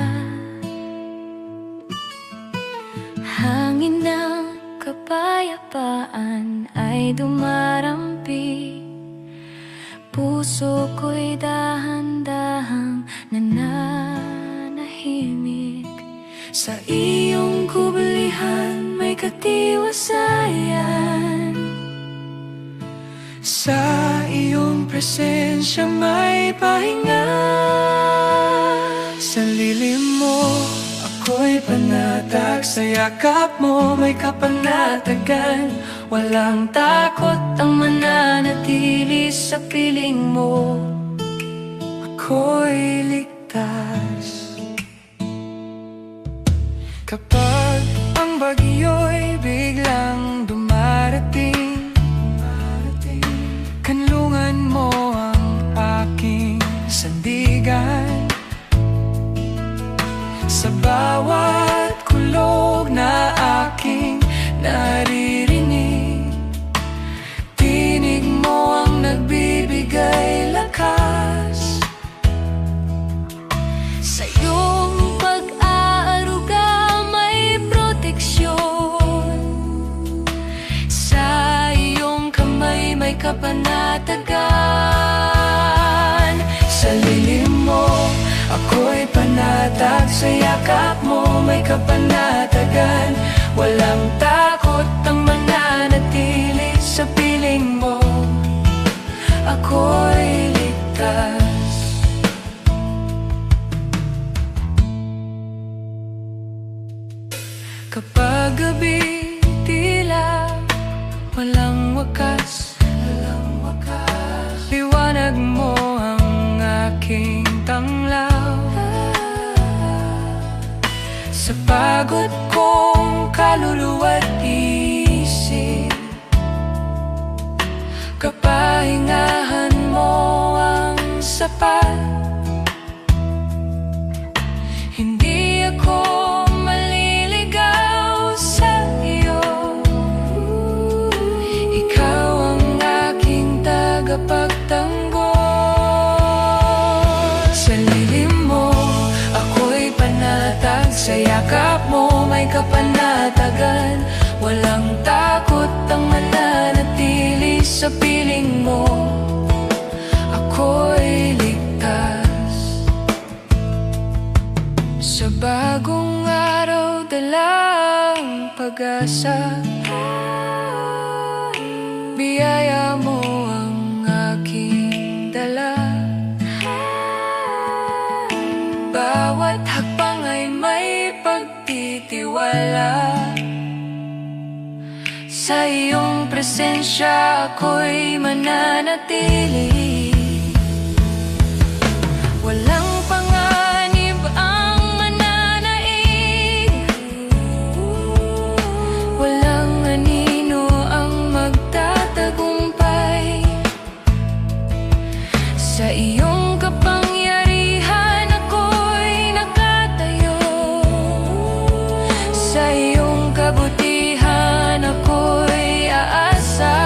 hangin ng kapayapaan ay dumarampi. Puso ko'y dahan-dahang nananahimik. Sa iyong kubulihan may katiwasayan. Sa iyong presensya may pahinga. Sa lilim mo, ako'y panatag. Sa yakap mo may kapanatagan. Walang takot ang mananatili sa piling mo. Ako'y ligtas. Kapag ang bagyo'y biglang dumarating, kanlungan mo ang aking sandigan. Sa bawat kulog na aking naririnig, tinig mo ang nagbibigay lakas. Sa iyong pag-aaruga may proteksyon. Sa iyong kamay may kapanatagan. Sa lilim mo, ako'y panatag. Sa yakap mo may kapanatagan. Walang takot ang mananatili sa piling mo. Ako'y ligtas. Kapag gabi tila walang wakas, liwanag mo ang aking tanglaw. kapahingahan mo ang sapat. Hindi ako maliligaw sa iyo, ikaw ang aking tagapagtanggol. Sa lilim mo, ako'y panatag, sa yakap mo may kapanatagan. Walang takot ang mananatili sa piling mo, ako'y ligtas. Sa bagong araw dalang pag-asa, biyaya mo ang aking dala. Bawat hakbang ay may pagtitiwala. Sa iyong presensya ako'y mananatili. Walang panganib ang mananaig, walang anino ang magtatagumpay. Sa iyong kapangyarihan ako'y nakatayo, sa iyong kabutihan ako'y aasa.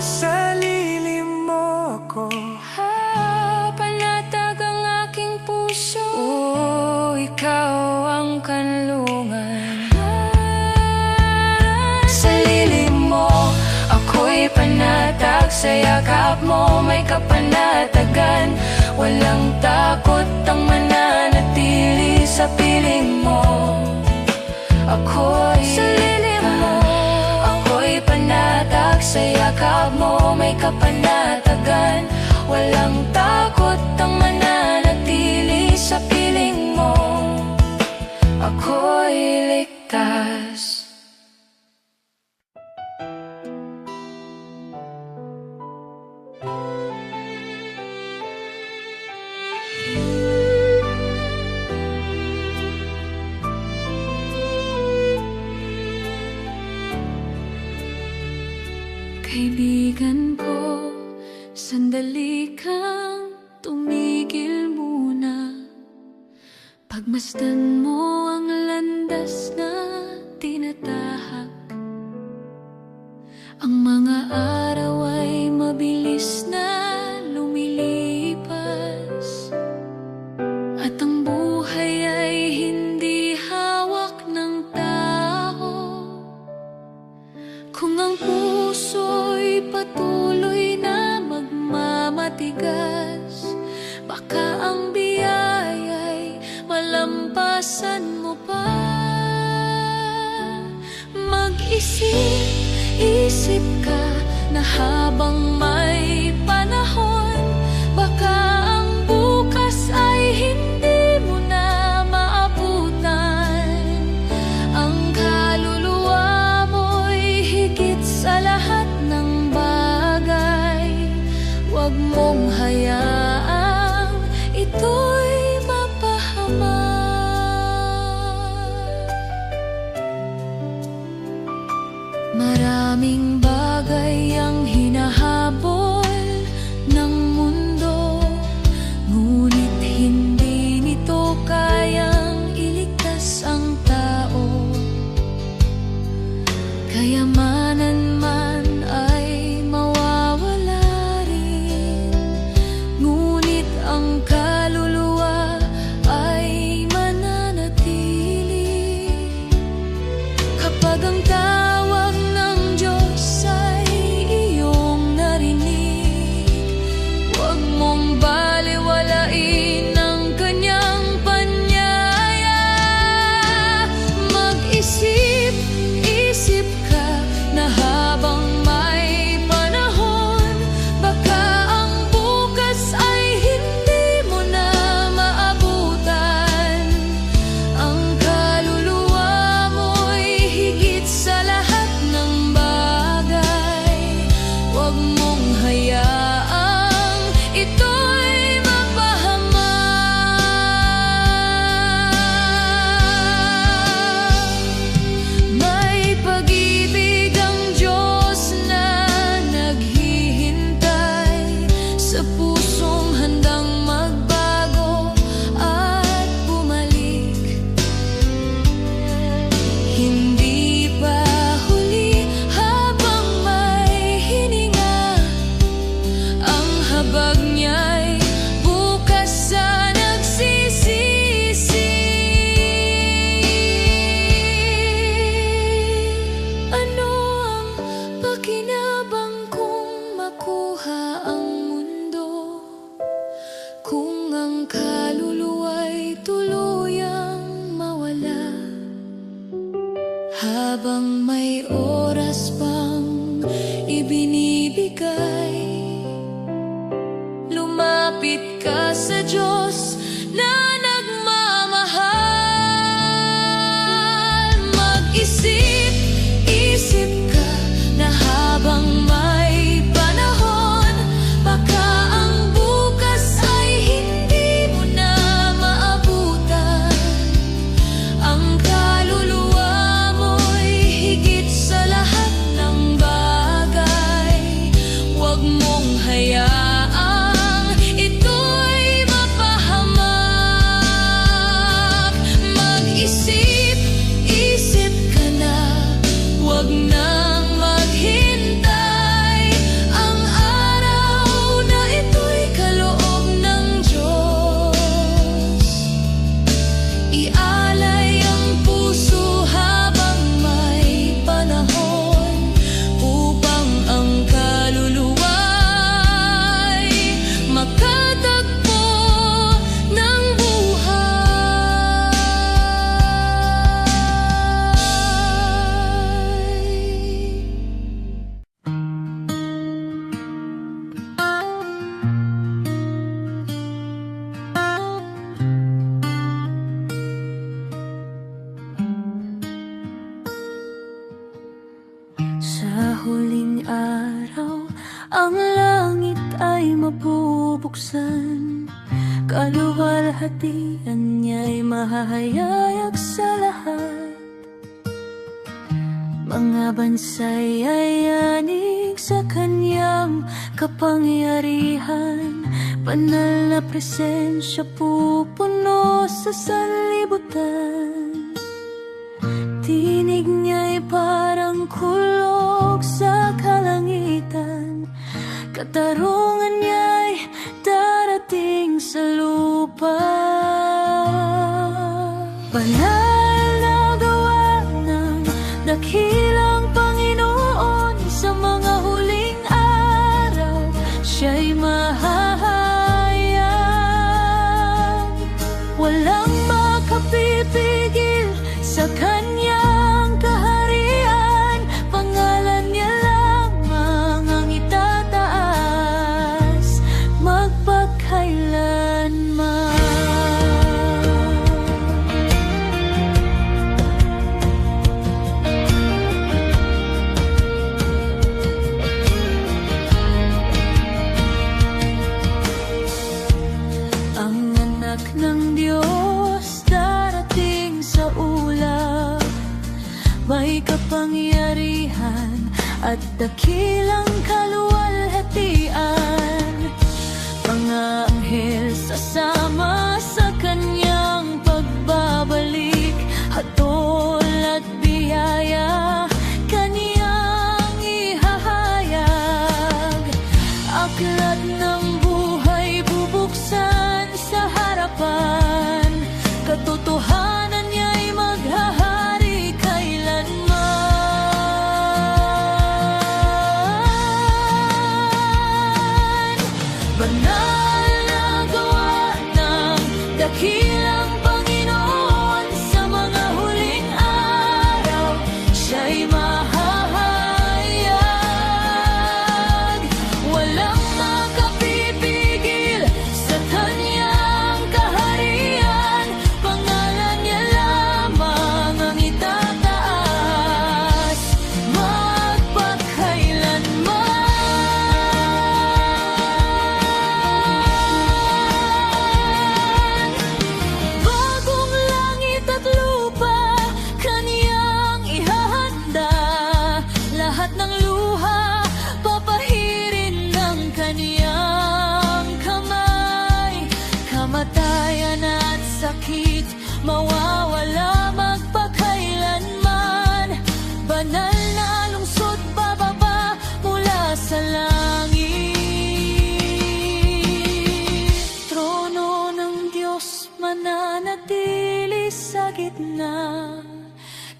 Sa lilim mo ako, panatag ang aking puso. Ikaw ang kanlungan. Sa lilim mo, ako'y panatag, sa yakap mo may kapanatagan. Walang takot ang mananatili sa piling mo, ako'y sa lilim mo. Ako'y panatag, sa yakap mo may kapanatagan. Walang takot ang mananatili sa piling mo, ako'y ligtas. Kaibigan ko, sandali kang tumigil muna. Pagmasdan mo ang landas na tinatahak. Ang mga araw ay mabilis na lumilipas, at ang buhay ay hindi hawak ng tao. Kung ang puso'y patuloy na magmamatigas, baka ang biyaya'y malampasan mo pa. Mag-isip ka na habang may panahon, baka ang bukas ay hindi mo na maabutan. Ang kaluluwa mo'y higit sa lahat ng bagay. Huwag mong hayaang ito'y mapahamak. Maraming bagay ang hinahabol ibinibigay. Lumapit ka sa Diyos na nagmamahal. Mag-isip, isip ka na habang may panahon, baka ang bukas ay hindi mo na maabutan. Ang kaluluwa mo'y higit sa lahat ng bagay. Huwag mong hayaang ito'y mapahamak. Mag-isip, isip ka na, huwag nang maghintay. Ang araw na ito'y kaloob ng Diyos. Ialay ang puso habang may panahon, upang ang kaluluwa'y makatagpo ng buhay. Sa huling araw, ang langit ay mabubuksan. Kaluwalhatian niya'y mahahayag sa lahat. Mga bansa'y yayanig sa kanyang kapangyarihan. Banal na presensya pupuno sa sanlibutan. Tinig niya'y parang kulog sa kalangitan. Katarungan niya'y darating sa lupa. Banal na gawa ng dakilang Panginoon sa mga huling araw, siya'y mahahayag. Walang makapipigil sa kanyang kaharian. Pangalan niya lamang ang itataas magpakailanman. Ang anak ng Diyos darating sa ulap. May kapangyarihan at dakilang kaluwalhatian. Mga anghel sasama sa kanyang pagbabalik. Hatol at biyaya kaniyang ihahayag. Aklat ng buhay bubuksan sa harapan. Katotohanan niya'y maghahari kailanman. Banal na gawa ng dakilang Panginoon sa mga huling araw, siya'y mahahayag. Walang makapipigil sa kanyang kaharian. Pangalan niya lamang ang itataas magpakailanman. Bagong langit at lupa kaniyang ihahanda. Lahat ng luha papahirin ng kaniyang kamay. Kamatayan at sakit mawawala magpakailanman. Banal na lungsod bababa mula sa langit. Trono ng Diyos mananatili sa gitna.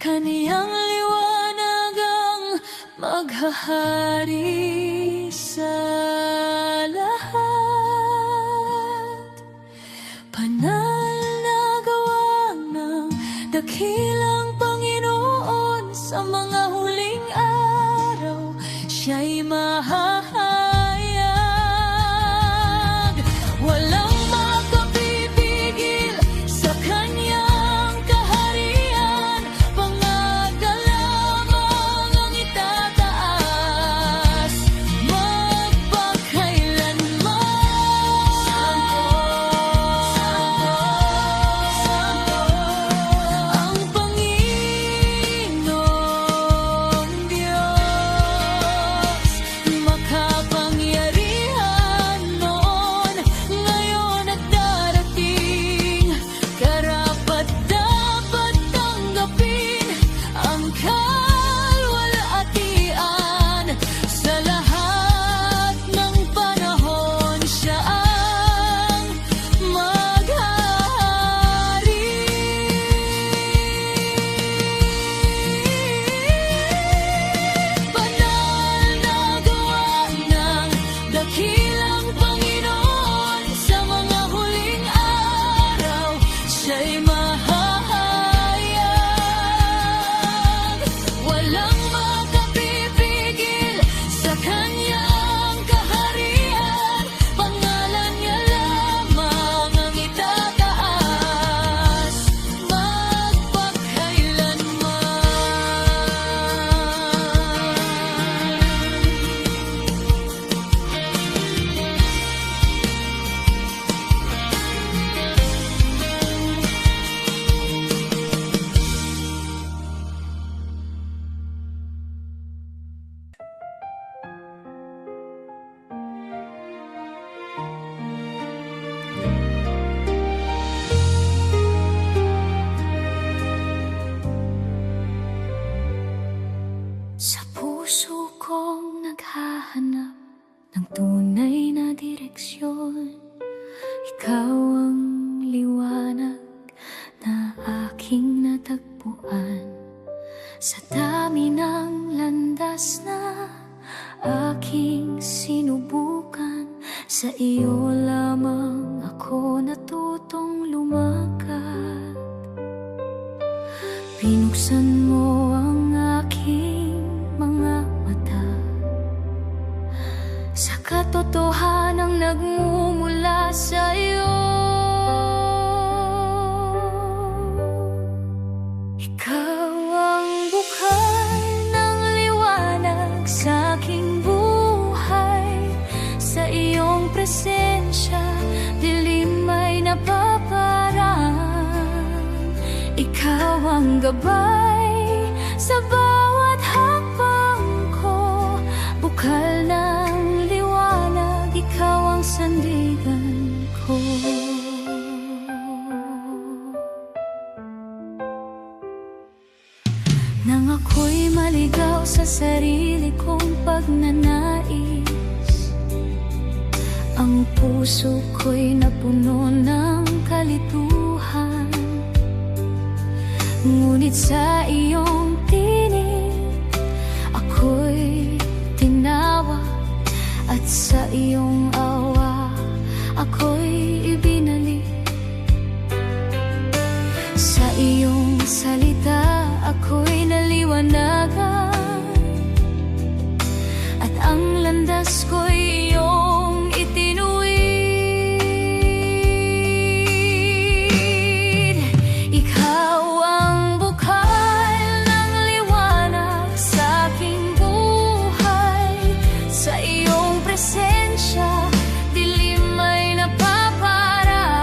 Kaniyang liwanag ang maghahari sa lahat. Banal na gawa ng dakilang Panginoon sa mga huling araw, siya'y mahahayag. Walang makapipigil sa kanyang kaharian. Pangako lamang ang itataas magpakailanman. Ang Panginoong Diyos, makapangyarihan noon, ngayon at darating. Karapat-dapat tanggapin ang kalwalhatian. Sa lahat ng panahon siya ang maghahari. Banal na gawa ng dakilang Panginoon, sa mga huling araw siya'y mahahayag. Walang makapipigil sa kanyang kaharian. Pangalan niya lamang ang itataas sa puso kong naghahanap ng tunay na direksyon. Ikaw ang liwanag na aking natagpuan. Sa dami ng landas na aking sinubukan, sa iyo lamang ako natutong lumakad. Binuksan mo ang aking mga mata sa katotohanang nagmumula sa iyo. Ikaw ang bukal ng liwanag sa aking buhay. Sa iyong presensya, dilim ay napaparang. Ikaw ang gabay sa bawat hakbang ko. Bukal ng liwanag, ikaw ang sandigan ko. Nang ako'y maligaw sa sarili kong pagnanais, ang puso ko'y napuno ng kalituhan. Ngunit sa iyong tinig ako'y tinawag, at sa iyong awa ako'y ibinalik. Sa iyong salita ako'y naliwanagan, at ang landas ko'y iyong itinuwid. Ikaw ang bukal ng liwanag sa aking buhay. Sa iyong presensya, dilim ay napaparam.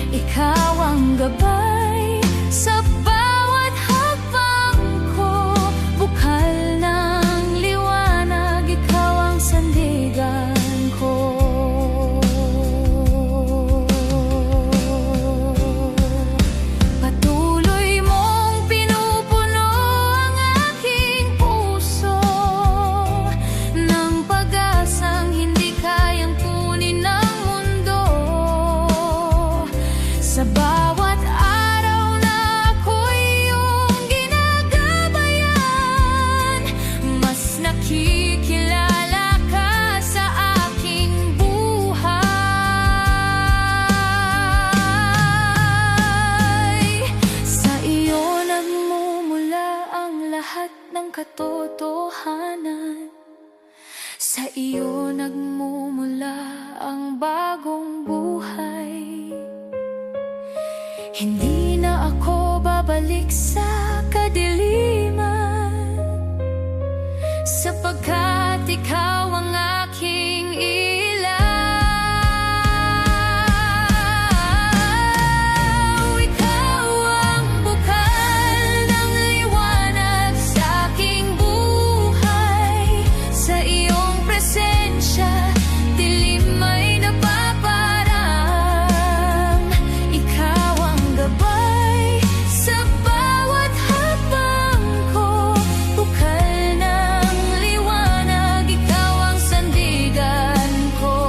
Ikaw ang gabay sa bawat hakbang ko. Bukal ng liwanag, ikaw ang sandigan ko. Patuloy mong pinupuno ang aking puso ng pag-asang hindi kayang kunin ng mundo. Sa bawat araw na ako'y iyong ginagabayan, mas nakikilala ka sa aking buhay. Sa iyo nagmumula ang lahat ng katotohanan. Sa iyo nagmumula ang bagong buhay. Hindi na ako babalik sa kadiliman, sapagkat ikaw ang aking ilaw. Ikaw ang bukal ng liwanag sa aking buhay. Sa iyong presensya, dilim ay napaparang. Ikaw ang gabay sa bawat hakbang ko. Bukal ng liwanag, ikaw ang sandigan ko.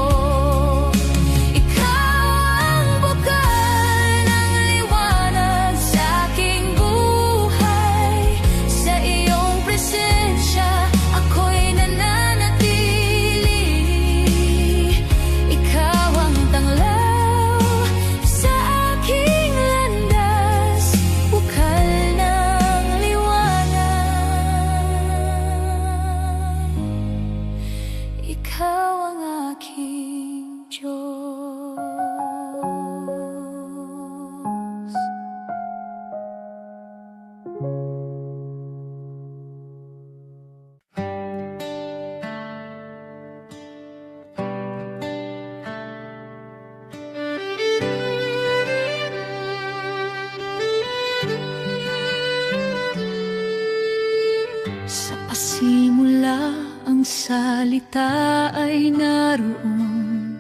Ikaw ang bukal ng liwanag sa aking buhay. Sa iyong presensya, ako'y nananatili. Ikaw ang tanglaw sa aking landas, bukal ng liwanag. Ikaw ang aking Diyos. Sa pasimula ang salita ay naroon,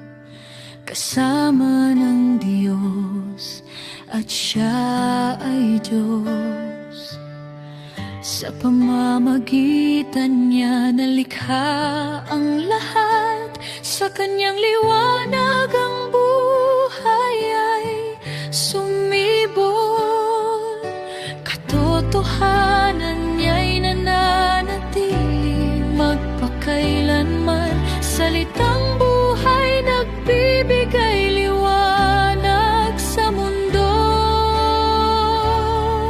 kasama ng Diyos, at siya ay Diyos. Sa pamamagitan niya nalikha ang lahat, sa kanyang liwanag ang buhay ay sumibol. Katotohanan niya'y nananatili magpakailanman. Salitang buhay nagbibigay liwanag sa mundo.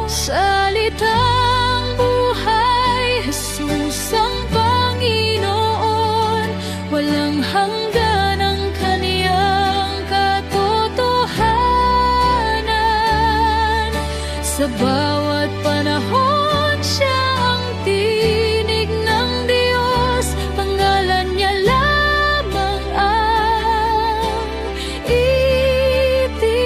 Salitang buhay, Jesus ang Panginoon. Walang hanggan ang kaniyang katotohanan. Sa bawat panahon siya ang tinig ng Diyos. Pangalan niya lamang ang itinatanghal.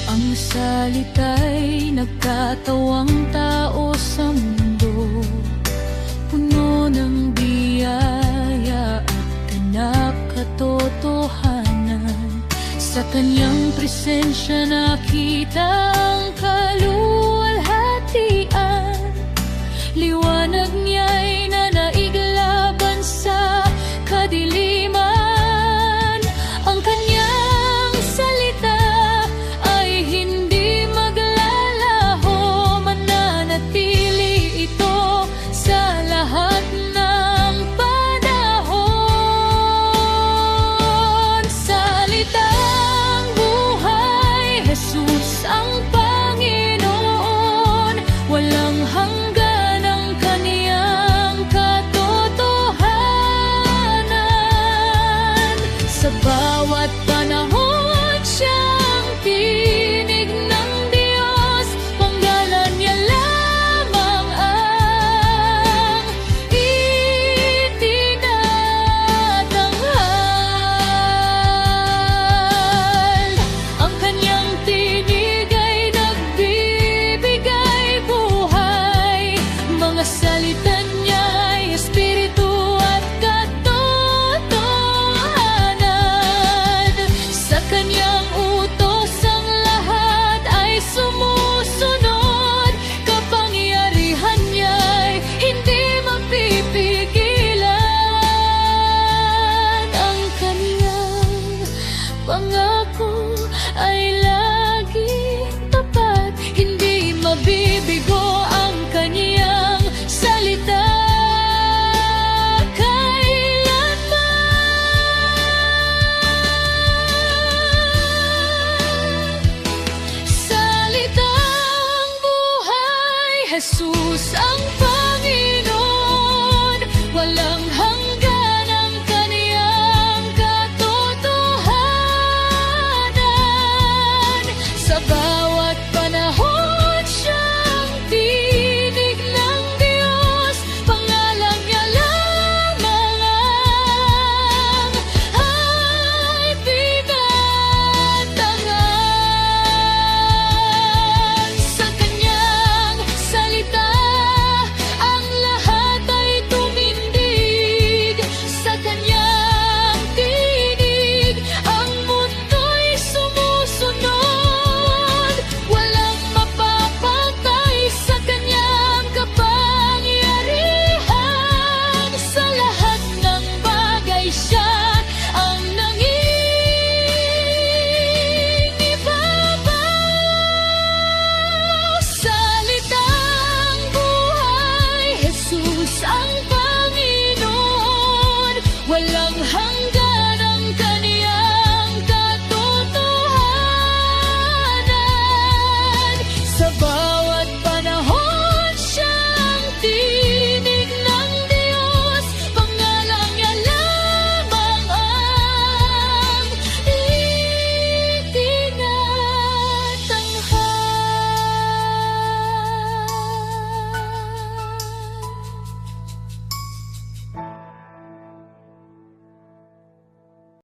Ang salita'y nagkatawang tao sa mundo, puno ng biyaya at ganap katotohanan. Sa kanyang presensya nakita ang kaluluwa.